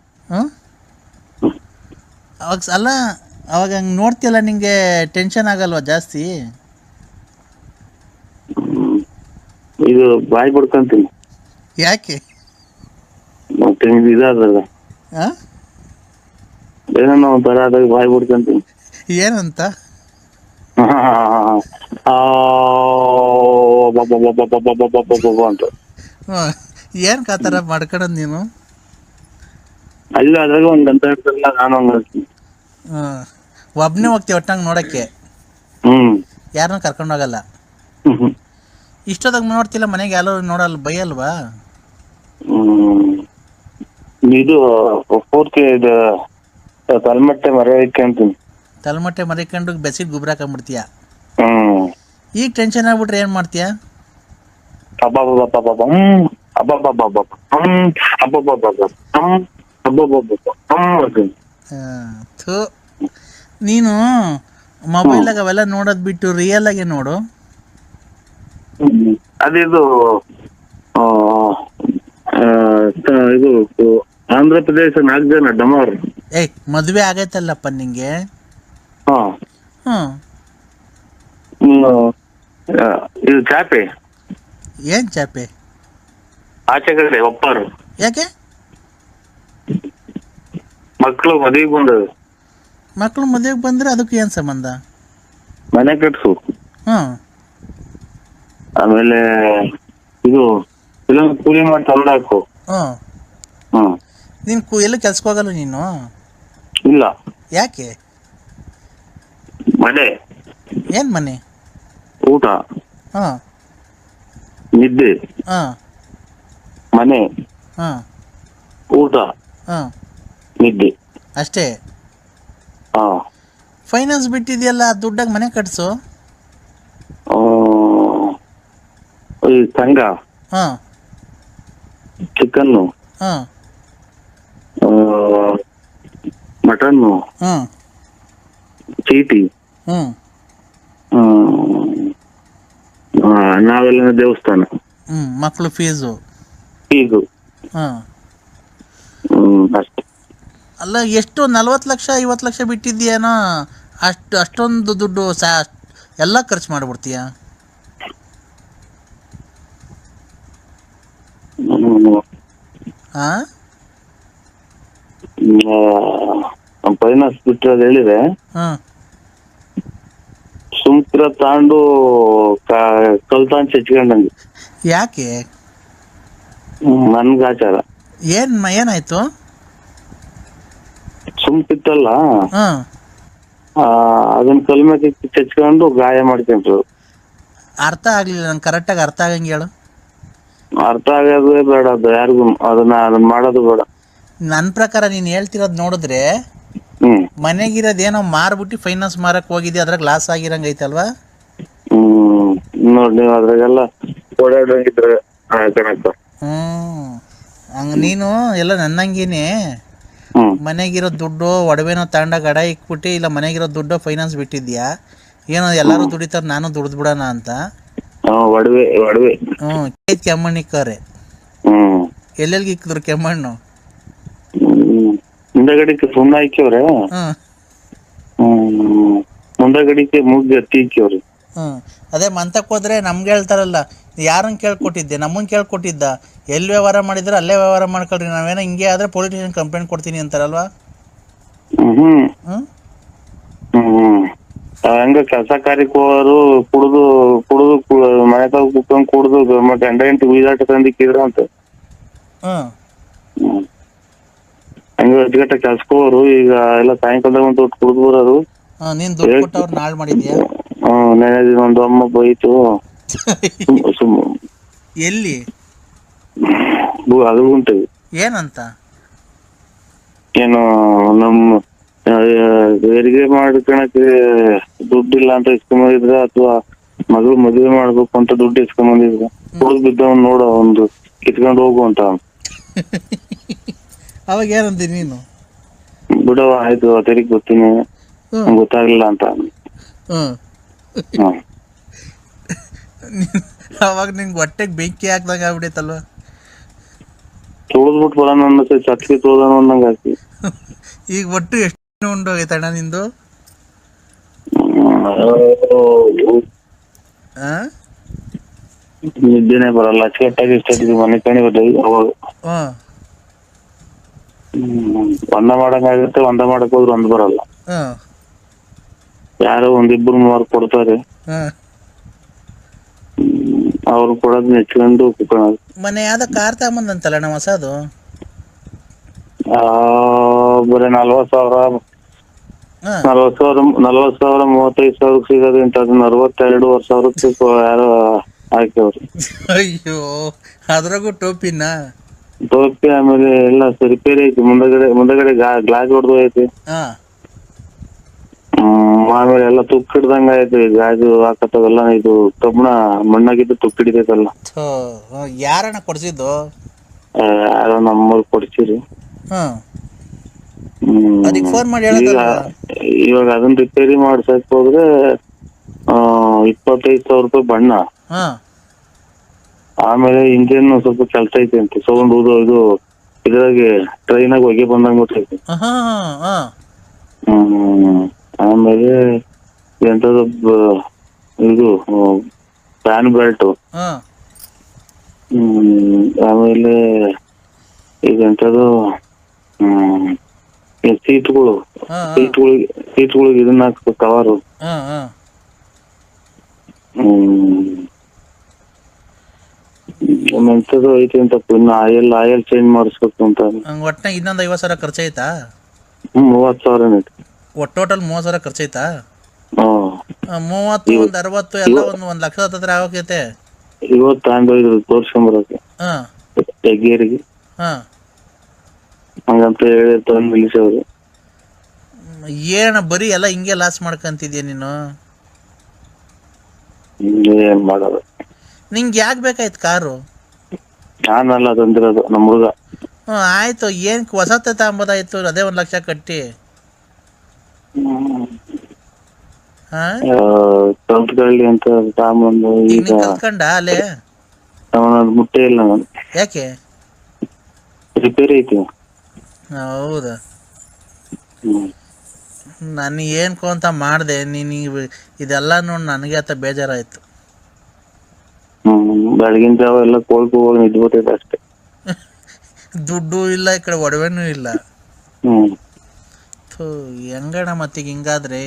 ಅವಾಗ ಅಲ್ಲ, ಅವಾಗ ಹಂಗೆ ನೋಡ್ತೀಯಲ್ಲ, ನಿಂಗೆ ಟೆನ್ಷನ್ ಆಗಲ್ವಾ ಜಾಸ್ತಿ? ಇದು ಬಾಯಿ ಬಿಡ್ಕೊಂತೀನಿ. ಯಾಕೆ? ಮತ್ತೆ ಇದಾದ ಏನೋ ಒಂಥರ ಆದಾಗ ಬಾಯಿ ಬಿಡ್ಕೊಂತೀನಿ. ಏನಂತ? ಅಂತ. ಏನ್ ಕಾತರ ಮಾಡ್ಕೊಳದ್ ನೀನು? ಅಲ್ಲ, ಅದ್ರಾಗ ಒಂದ್ ಗಂಟೆ ಇರ್ತಲ್ಲ, ನಾನು ಹಂಗ ಒಬ್ನೇ ಹೋಗ್ತೀವಿ ಒಟ್ಟಂಗೆ ನೋಡಕ್ಕೆ? ಯಾರನ್ನ ಕರ್ಕೊಂಡು ಹೋಗಲ್ಲ? ಇಷ್ಟೊತ್ತಾಗ ನೋಡ್ತಿಲ್ಲ, ಮನೆಗೆ ಯಾರು ನೋಡಲ್ಲ, ಬೈಯಲ್ವಾ? ಇದು ಪೂರ್ತಿ ಇದು ತಲೆಮಟ್ಟೆ ಮರೆಯಂತೀನಿ. ತಲೆಮಟ್ಟೆ ಮರಿಕೊಂಡು ಬೆಸಿಗೆ ಗುಬ್ರ ಹಾಕೊಂಡ್ಬಿಡ್ತೀಯ. ಈಗ ಟೆನ್ಷನ್ ಆಗ್ಬಿಟ್ರೆ ಏನ್ ಮಾಡ್ತೀಯ? ನೀನು ಮೊಬೈಲಾಗ ಅವೆಲ್ಲ ನೋಡೋದ್ ಬಿಟ್ಟು ರಿಯಲ್ ಆಗಿ ನೋಡು. ಅದಿದು ಇದು ಆಂಧ್ರ ಪ್ರದೇಶ 4 ಜನ ಡಮಾರ್. ಮದ್ವೆ ಆಗೈತಲ್ಲಪ್ಪ ನಿಂಗೆ? ಇದು ಚಾಪೆ. ಏನ್ ಚಾಪೆ? ಆಚೆ ಕಡೆ ಒಪ್ಪಾರು. ಯಾಕೆ? ಮಕ್ಳು ಮದುವೆಗೆ ಬಂದವು. ಮಕ್ಳು ಮದುವೆಗೆ ಬಂದ್ರೆ ಅದಕ್ಕೆ ಏನ್ ಸಂಬಂಧ? ಮನೆ ಕಟ್ಸು. ಆಮೇಲೆ ಇದು ಇಲ್ಲ ಕೂಲಿ ಮಾಡಿ ತಂದಾಕು. ಹ್ಮ್ ಹ್ಮ್ ನೀನ್ ಎಲ್ಲೂ ಕೆಲ್ಸಕ್ಕೆ ಹೋಗಲ್ಲ ನೀನು? ಇಲ್ಲ ಯಾಕೆ? ಮನೆ, ಏನ್ ಮನೆ? ಊಟ, ಹಾ ನಿದ್ದೆ, ಹಾ ಮನೆ, ಹಾ ಊಟ, ಹಾ ನಿದ್ದೆ ಅಷ್ಟೇ? ಹಾ. ಫೈನಾನ್ಸ್ ಬಿಟ್ಟಿದ್ಯಲ್ಲ, ದುಡ್ಡಾಗ ಮನೆ ಕಟ್ಸು. ಈ ಸಂಘ, ಹಾ ಚಿಕನ್ನು, ಹಾ ಮಟನ್ನು, ಹ್ಮ್ ಚೀಟಿ, ಹ್ಮ್ ನಾವೆಲ್ಲ ದೇವಸ್ಥಾನ, ಮಕ್ಳು ಫೀಸು. ಫೀಸು, ಹಾ ಅಷ್ಟೇ. ಅಲ್ಲ, ಎಷ್ಟು 40 ಲಕ್ಷ 50 ಲಕ್ಷ ಬಿಟ್ಟಿದ್ಯೇನೋ, ಅಷ್ಟೊಂದು ದುಡ್ಡು ಎಲ್ಲ ಖರ್ಚು ಮಾಡಿಬಿಡ್ತೀಯ? ಹಾ ಫೈನಾನ್ಸ್ ಬಿಟ್ಟು ಅದು ಹೇಳಿದೆ, ಹಾಂ ಸುಮ್ಕಿರ ತಾಂಡು ಕಲ್ತಾನ್ ಚಚ್ಕೊಂಡಂಗೆ. ಯಾಕೆ? ನನ್ಗ ಆಚಾರ. ಏನಾಯ್ತು? ಸುಮ್ಕಿತ್ತಲ್ಲ, ಹಾಂ ಅದನ್ನ ಕಲ್ಮೇಲೆ ಚಚ್ಕೊಂಡು ಗಾಯ ಮಾಡ್ಕೊಂಡ್ರು. ಅರ್ಥ ಆಗ್ಲಿಲ್ಲ ನಂಗೆ, ಕರೆಕ್ಟಾಗಿ ಅರ್ಥ ಆಗಂಗೆ ಹೇಳು. ಅರ್ಥ ಆಗೋದೇ ಬೇಡ, ಅದು ಯಾರಿಗೂ ಅದನ್ನ ಮಾಡೋದು ಬೇಡ. ನನ್ನ ಪ್ರಕಾರ ನೀನು ಹೇಳ್ತಿರೋದು ನೋಡಿದ್ರೆ, ಮನೆಗಿರೋದೇನೋ ಮಾರ್ಬಿಟ್ಟು ಫೈನಾನ್ಸ್ ಮಾರಕ್ ಹೋಗಿದ್ದೆ, ಅದ್ರಾಗ ಲಾಸ್ ಆಗಿರಂಗೆ ಐತಲ್ವಾ? ನೋಡಿ, ನೀವು ಅದ್ರಾಗೆಲ್ಲ ಓಡಾಡಂಗಿದ್ರೆ ಹಂಗ ನೀನು ಎಲ್ಲ ನನ್ನಂಗೇನೆ ಮನೆಗಿರೋ ದುಡ್ಡು ಒಡವೆನೋ ತಗೊಂಡ ಗಡ ಇಕ್ಬಿಟ್ಟು, ಇಲ್ಲ ಮನೆಗಿರೋ ದುಡ್ಡು ಫೈನಾನ್ಸ್ ಬಿಟ್ಟಿದ್ಯಾ, ಏನೋ ಎಲ್ಲರೂ ದುಡಿತಾರೆ ನಾನು ದುಡ್ದು ಬಿಡೋಣ ಅಂತ. ಒಡವೆ ಒಡವೆ ಕೆಮ್ಮಣ್ಣಿಕ್ಕವ್ರೆ. ಎಲ್ಲೆಲ್ಗೆ ಇಕ್ಕಿದ್ರು ಕೆಮ್ಮಣ್ಣು? ಮುಂದಗಡಿಕೆ ಸುಣ್ಣ ಇಕ್ಕವ್ರೆ, ಮುಂದಗಡಿಕೆ ಮುಗ್ಗಿ ಹತ್ತಿ ಇಕ್ಕವ್ರಿ. ಅದೇ ಮಂತಕ್ಕೆ ಹೋದ್ರೆ ನಮ್ಗೆ ಹೇಳ್ತಾರಲ್ಲ, ಯಾರನ್ನ ಕೇಳ್ಕೊಟ್ಟಿದ್ದೆ? ನಮ್ಮನ್ನ ಕೇಳ್ಕೊಟ್ಟಿದ್ದ? ಎಲ್ಲಿ ವ್ಯವಹಾರ ಮಾಡಿದ್ರೆ ಅಲ್ಲೇ ವ್ಯವಹಾರ ಮಾಡ್ಕೊಳ್ರಿ, ನಾವೇನೋ ಹಿಂಗೆ ಆದ್ರೆ ಪೊಲೀಸ್ ಸ್ಟೇಷನ್ ಕಂಪ್ಲೇಂಟ್ ಕೊಡ್ತೀನಿ ಅಂತಾರಲ್ವಾ? ಹಂಗ ಕೆಲಸ ಕಾರ್ಯಕ್ಕೆ ಹೋಗೋರು ಕುಡ್ದು ಮನೆ ತಾವು ಕುತ್ಕೊಂಡ್ ಕುಡ್ದು ಗಂಡ ಹೆಂಡತಿ ಬೀದಾಟ ತಂದಿಕ್ಕಿದ್ರ ಅಂತ. ಹಂಗ ಅಜ್ಗಟ್ಟ ಕೆಲ್ಸಕ್ಕೆ ಹೋಗೋರು ಈಗ ಎಲ್ಲ ಸಾಯಂಕಾಲದಾಗ ಒಂದು ದುಡ್ಡು ಕುಡ್ದು ಬರೋರು. ನೀನ್ ದುಡ್ಡು ಕೊಟ್ಟವ್ರು ನಾಳ್ ಮಾಡಿದ್ಯಾ? ನೆನೆ ದಿನ ಒಂದು ಅಮ್ಮ ಬೈತು. ಎಲ್ಲಿ? ಅದು ಉಂಟು. ಏನಂತ? ಏನು ನಮ್ಮ ಹೆರಿಗೆ ಮಾಡ್ಕೊಳಕ್ಕೆ ದುಡ್ಡಿಲ್ಲ ಅಂತ ಇಸ್ಕೊಂಬಂದಿದ್ರ, ಅಥವಾ ಮಗಳು ಮದುವೆ ಮಾಡ್ಬೇಕು ಅಂತ ದುಡ್ಡು ಇಸ್ಕೊಂಬಂದಿದ್ರ, ಕುಡ್ದು ಬಿದ್ದವನ್ ನೋಡ ಒಂದು ಕಿತ್ಕೊಂಡು ಹೋಗು ಅಂತ. ಅವಾಗ ಏನಂತೀನಿ ನೀನು? ಬಿಡವ ಆಯ್ತು, ತೆರಿಗೆ ಗೊತ್ತೀನಿ, ಗೊತ್ತಾಗ್ಲಿಲ್ಲ ಅಂತ. ಅವಾಗ ನಿಂಗೆ ಹೊಟ್ಟೆಗೆ ಬೆಂಕಿ ಹಾಕ್ದಾಗ ಆಗ್ಬಿಡೈತಲ್ವ? ತೊಳೆದ್ಬಿಟ್ಟು ಬರೋಣ ಅನ್ನತ್ತೆ, ಚಟ್ಲಿ ತೊಳ್ದಾನ ಅನ್ನಂಗ ಹಾಕಿ. ಈಗ ಒಟ್ಟು ಎಷ್ಟು ಉಂಡೋಗೈತಣ್ಣ ನಿಂದು? ನಿದ್ದೆನೆ ಬರಲ್ಲ, ಅಚ್ಚುಕಟ್ಟಾಗಿ ಇಷ್ಟಿದ್ವಿ ಮನೆ ಕಣಿ ಅವಾಗ. ಒಂದ ಮಾಡಂಗಾಗುತ್ತೆ, ಒಂದ ಮಾಡಕ್ ಹೋದ್ರೆ ಒಂದ್ ಬರಲ್ಲ. ಯಾರೋ ಒಂದಿಬ್ರು ಮೂವರು ಕೊಡ್ತಾರೆ, ಅವ್ರು ಕೊಡೋದ್ ನೆಚ್ಕೊಂಡು ಕುತ್ಕೊಳ್ಳೋದು. ಮನೆ ಯಾವ್ದೋ ಕಾರ್ ತಗೊಂಬಂದಂತಲ್ಲ ನಮ್ಮ ಹೊಸದು? ಬರೀ 40,000 35,000 ಸಿಗೋದು ಅಂತ, ಅದನ್ನ 62,000 ಯಾರೋ ಹಾಕ್ಯವ್ರಿ. ಅಯ್ಯೋ, ಅದ್ರಾಗೂ ಟೋಪಿನ? ಟೋಪಿ, ಆಮೇಲೆ ಎಲ್ಲ ರಿಪೇರಿ ಐತಿ. ಮುಂದಗಡೆ ಗ್ಲಾಸ್ ಹೊಡೆದು ಐತಿ. ಆಮೇಲೆ ಎಲ್ಲ ತುಕ್ಕು ಹಿಡ್ದಂಗ ಐತಿ. ಗಾಜು ಹಾಕತ್ತವೆಲ್ಲ ಇದು ಕಬ್ಬಣ ಮಣ್ಣಾಗಿದ್ದು ತುಕ್ಕು ಹಿಡಿತೈತಲ್ಲ. ಯಾರಣ್ಣ ಕೊಡ್ಸಿದ್ದು? ಯಾರೋ ನಮ್ಮೂರ್ ಕೊಡ್ಸಿರಿ. ಫೋನ್ ಮಾಡಿ ಇವಾಗ ಅದನ್ನ ರಿಪೇರಿ ಮಾಡ್ಸಕ್ ಹೋದ್ರೆ 25,000 ರೂಪಾಯಿ ಬಣ್ಣ, ಆಮೇಲೆ ಇಂಜಿನ್ ಸ್ವಲ್ಪ ಕೆಲ್ಸ ಐತಿ ಅಂತ, ಸೌಂಡ್ ಇದು ಇದ್ರಾಗೆ ಟ್ರೈನಾಗ ಹೊಗೆ ಬಂದಂಗ ಗೊತ್ತೈತಿ. ಆಮೇಲೆ ಎಂತದ ಇದು ಫ್ಯಾನ್ ಬೆಲ್ಟ್, ಆಮೇಲೆ ಇದೆಂತದು ಸೀಟ್ಗಳಿಗೆ ಇದನ್ನ ಹಾಕ್ಬೇಕು, ಕವರು. ಮೆಂತದು ಐತಿ ಅಂತಪ್ಪ, ಇನ್ನು ಆಯಲ್ ಚೇಂಜ್ ಮಾಡಿಸ್ಬೇಕು ಅಂತ. ಒಟ್ನಾಗ ಇನ್ನೊಂದು 50,000 ಖರ್ಚಾಯ್ತಾ? 30,000 ಐತಿ. ಒಟ್ಟು ಟೋಟಲ್ 30,000 ಖರ್ಚಾಯ್ತಾ? ಹ್ಮ್ 30 ಒಂದು 60 ಎಲ್ಲ ಒಂದು ಲಕ್ಷ ಹತ್ರ ಆಗೋಕೈತೆ. ಇವತ್ತು ತಗೊಂಡೋಗಿದ್ರು ತೋರ್ಸ್ಕೊಂಬರಕ್ಕೆ ಹಾ ಹೆಗ್ಗೇರಿಗೆ. ಹಾ ಹಂಗಂತ ಹೇಳಿ ತಂದು ನಿಲ್ಲಿಸವ್ರು. ಏನ ಬರೀ ಎಲ್ಲ ಹಿಂಗೆ ಲಾಸ್ ಮಾಡ್ಕೊಂತಿದ್ಯಾ ನೀನು? ಏನ್ ಮಾಡೋದು, ನಿಂಗೆ ಯಾಕೆ ಬೇಕಾಯ್ತು ಕಾರು? ನಾನಲ್ಲ ತಂದಿರೋದು, ನಮ್ಮ ಹುಡುಗ. ಆಯ್ತು, ಏನ್ ಹೊಸತೆ ತಗೊಂಬೋದಾಯ್ತು, ಅದೇ 1 ಲಕ್ಷ ಕಟ್ಟಿ. ಹಾ ಕಲ್ತ್ಕೊಳ್ಳಿ ಅಂತ ತಗೊಂಬಂದು ಈಗ ಕಲ್ತ್ಕೊಂಡ ಅಲ್ಲೇ? ಅವನದು ಮುಟ್ಟೆ ಇಲ್ಲ ನಾನು. ಯಾಕೆ? ರಿಪೇರಿ ಐತಿ. ಹೌದಾ? ನಾನು ಏನ್ಕೋ ಅಂತ ಮಾಡಿದೆ, ನೀನು ಇದೆಲ್ಲ ನೋಡಿ ನನಗೆ ಆತ ಬೇಜಾರಾಯ್ತು. ಬೆಳಗಿನ ಜಾವ ಎಲ್ಲ ಕೋಲ್ಕು ಹೋಗಿ ನಿದ್ಬಿಟ್ಟೈತೆ ಅಷ್ಟೇ. ದುಡ್ಡು ಇಲ್ಲ, ಈ ಕಡೆ ಒಡವೆನೂ ಇಲ್ಲ. ಹೆಂಗಣ ಮತ್ತೀಗ ಹಿಂಗಾದ್ರೆ?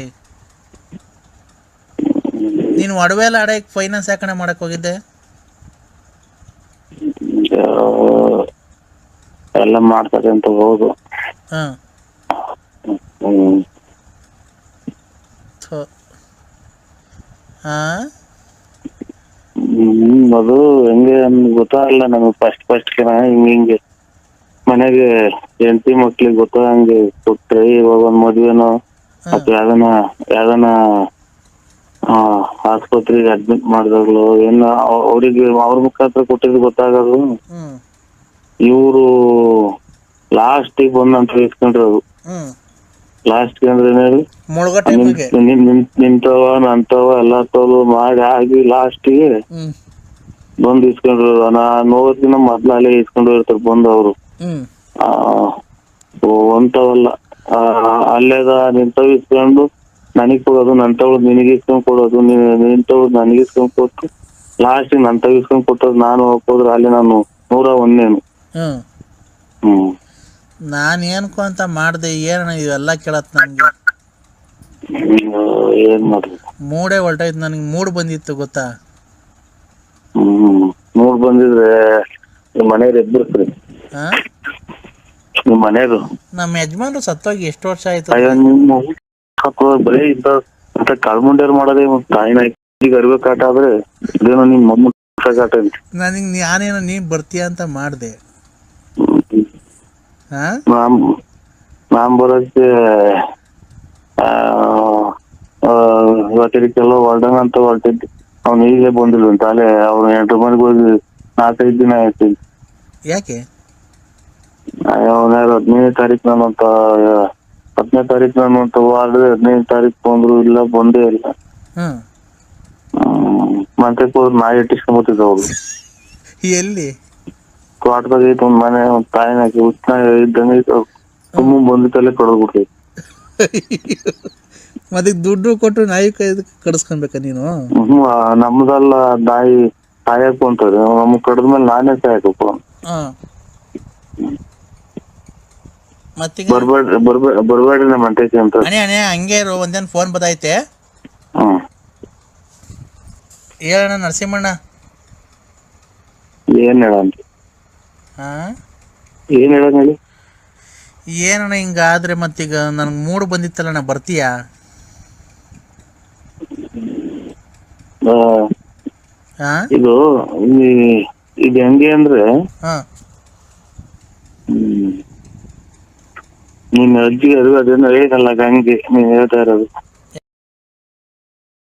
ನೀನು ಒಡವೆ ಎಲ್ಲ ಆಡಕ್ಕೆ ಫೈನಾನ್ಸ್ ಯಾಕಣ ಮಾಡಕ್ ಹೋಗಿದ್ದೆ? ಎಲ್ಲ ಮಾಡ್ತಾರೆ ಅಂತ ಹೌದು. ಅದು ಹೆಂಗೆ ಗೊತ್ತಾಗಲ್ಲ ನಮಗೆ. ಫಸ್ಟ್ ಹಿಂಗೆ ಮನೆಗೆ ಹೆಂಡತಿ ಮಕ್ಳಿಗೆ ಗೊತ್ತಾಗಂಗೆ ಕೊಟ್ರೆ, ಇವಾಗ ಒಂದ್ ಮದ್ವೆನೋ ಅಥವಾ ಯಾವ್ದನ ಆಸ್ಪತ್ರೆಗೆ ಅಡ್ಮಿಟ್ ಮಾಡಿದಾಗ್ಲು ಏನ ಅವ್ರಿಗೆ ಅವ್ರ ಮುಖಾಂತರ ಕೊಟ್ಟಿದ್ದು ಗೊತ್ತಾಗೋದು. ಇವ್ರು ಲಾಸ್ಟಿಗೆ ಬಂದಂತ ಇಸ್ಕೊಂಡ್ರದು. ಲಾಸ್ಟ್ ಅಂದ್ರೆ ನಿಂತವ ನಂತವ ಎಲ್ಲ ತೋಲು ಮಾಡಿ ಆಗಿ ಲಾಸ್ಟಿಗೆ ಬಂದು ಇಸ್ಕೊಂಡ್ರು. ನೋದಿನ ಮೊದ್ಲು ಅಲ್ಲೇ ಇಸ್ಕೊಂಡು ಇರ್ತಾರೆ ಬಂದು ಅವರು. ಅಂತವಲ್ಲ, ಅಲ್ಲೇದ ನಿಂತವ್ ಇಸ್ಕೊಂಡು ನನಗ್ ಕೊಡೋದು, ನಂತವ್ಳು ನಿನಗೆ ಇಸ್ಕೊಂಡ್ ಕೊಡೋದು, ನಿಂತವ್ಳು ನನಗೆ ಇಸ್ಕೊಂಡ್ ಕೊಟ್ಟು ಲಾಸ್ಟಿಗೆ ನಂತವ್ ಇಸ್ಕೊಂಡ್ ಕೊಟ್ಟೋದು. ನಾನು ಹೋಗೋದ್ರೆ ಅಲ್ಲಿ ನಾನು 101ನೇನು. ನಾನು ಏನ್ಕೋ ಅಂತ ಮಾಡ್ದೆ, ಏನ ಇವೆಲ್ಲ ಕೇಳತ್ ನಂಗೆ. ಏನ್ ಮಾಡ್ರಿ, ಮೂಡೇ ಹೊಲ್ಟಾಯ್ತು ನನಗೆ. ಮೂಡ್ ಬಂದಿತ್ತು ಗೊತ್ತಾ? ಮೂಡ್ ಬಂದಿದ್ರೆ ನಿಮ್ ಮನೆಯವ್ರು ಎಬ್ಬರ್ಸ್ರಿ. ನಿಮ್ ಮನೆಯದು ನಮ್ಮ ಯಜಮಾನ್ರು ಸತ್ತೋಗಿ ಎಷ್ಟು ವರ್ಷ ಆಯ್ತು? ನಿಮ್ಮ ಬರೀ ಇಂತ ಕಳ್ಮುಂಡ್ಯಾರು ಮಾಡೋದೇ ತಾಯಿನ ಈಗ ಅರಿವೆ ಕಾಟ ಆದ್ರೆ ಇದೇನೋ ನಿಮ್ ಮಮ್ಮ ಕಾಟ. ನನಗ್ ನಾನೇನೋ ನೀನ್ ಬರ್ತೀಯ ಅಂತ ಮಾಡ್ದೆ. ನಾನ್ ಬರೋಕ್ಕೆ ಇವತ್ತಿಗೆಲ್ಲ ಹೊರಡಂಗ ಅಂತ ಹೊರಟಿದ್ದೆ. ಅವ್ನು ಈಗಲೇ ಬಂದಿಲ್ಲ ಅಂತ. ಅಲ್ಲೇ ಅವ್ರು 8 ಮನೆಗೆ ಹೋಗಿ 4-5 ದಿನ ಆಯ್ತು. ಯಾಕೆ? ಅವನ 15ನೇ ತಾರೀಕು ನಾನಂತ 10ನೇ ತಾರೀಕು ನಾನಂತ ವಾರದೆ 15ನೇ ತಾರೀಕು ಬಂದ್ರು ಇಲ್ಲ, ಬಂದೇ ಇಲ್ಲ. ಮಂತಕ್ಕೆ ಹೋದ್ರು ನಾಯಿ ಇಟ್ಟಿಸ್ಕೊಂಬತ್ತಿದ್ದ ಅವ್ರು. ಎಲ್ಲಿ? ತೋಟದಾಗ ಐತೆ ಒಂದ್ ಮನೆ, ಒಂದ್ ತಾಯಿನ ಹಾಕಿ ಉತ್ನ ಇದ್ದಂಗೆ ತುಂಬ ಬಂದಿತ್ತಲ್ಲೇ ಕಡದ್ಬಿಟ್ಟೈತಿ. ಮತ್ತೆ ದುಡ್ಡು ಕೊಟ್ಟು ನಾಯಿ ಕಡಿಸ್ಕೊಬೇಕ ನೀನು? ನಮ್ದಲ್ಲ, ನಾಯಿ ಸಾಯಕ್ ಅಂತಾರೆ. ನಮ್ ಕಡದ್ಮೇಲೆ ನಾನೇ ಸಾಯಕಪ್ಪ. ಬರ್ಬೇಡ್ರಿ ನಮ್ಮ ಅಂಟೈತಿ ಅಂತ. ಅಣೆ ಹಂಗೆ ಇರು, ಒಂದೇನು ಫೋನ್ ಬದೈತೆ. ಹೇಳಣ್ಣ ನರಸಿಂಹಣ್ಣ. ಏನ್ ಹೇಳ? ಏನ್ ಹೇಳಿ? ಏನಣ್ಣ ಹಿಂಗಾದ್ರೆ ಮತ್ತೀಗ ನನ್ಗೆ ಮೂಡ್ ಬಂದಿತ್ತಲ್ಲಣ್ಣ, ಬರ್ತೀಯಾ? ಇದು ಹೆಂಗೆ ಅಂದ್ರೆ, ನಿನ್ ಅಜ್ಜಿಗೆ ಅದೇನೋ ಹೇಳಿದಲ್ಲ ಹಂಗೆ ನೀನ್ ಹೇಳ್ತಾ ಇರೋದು.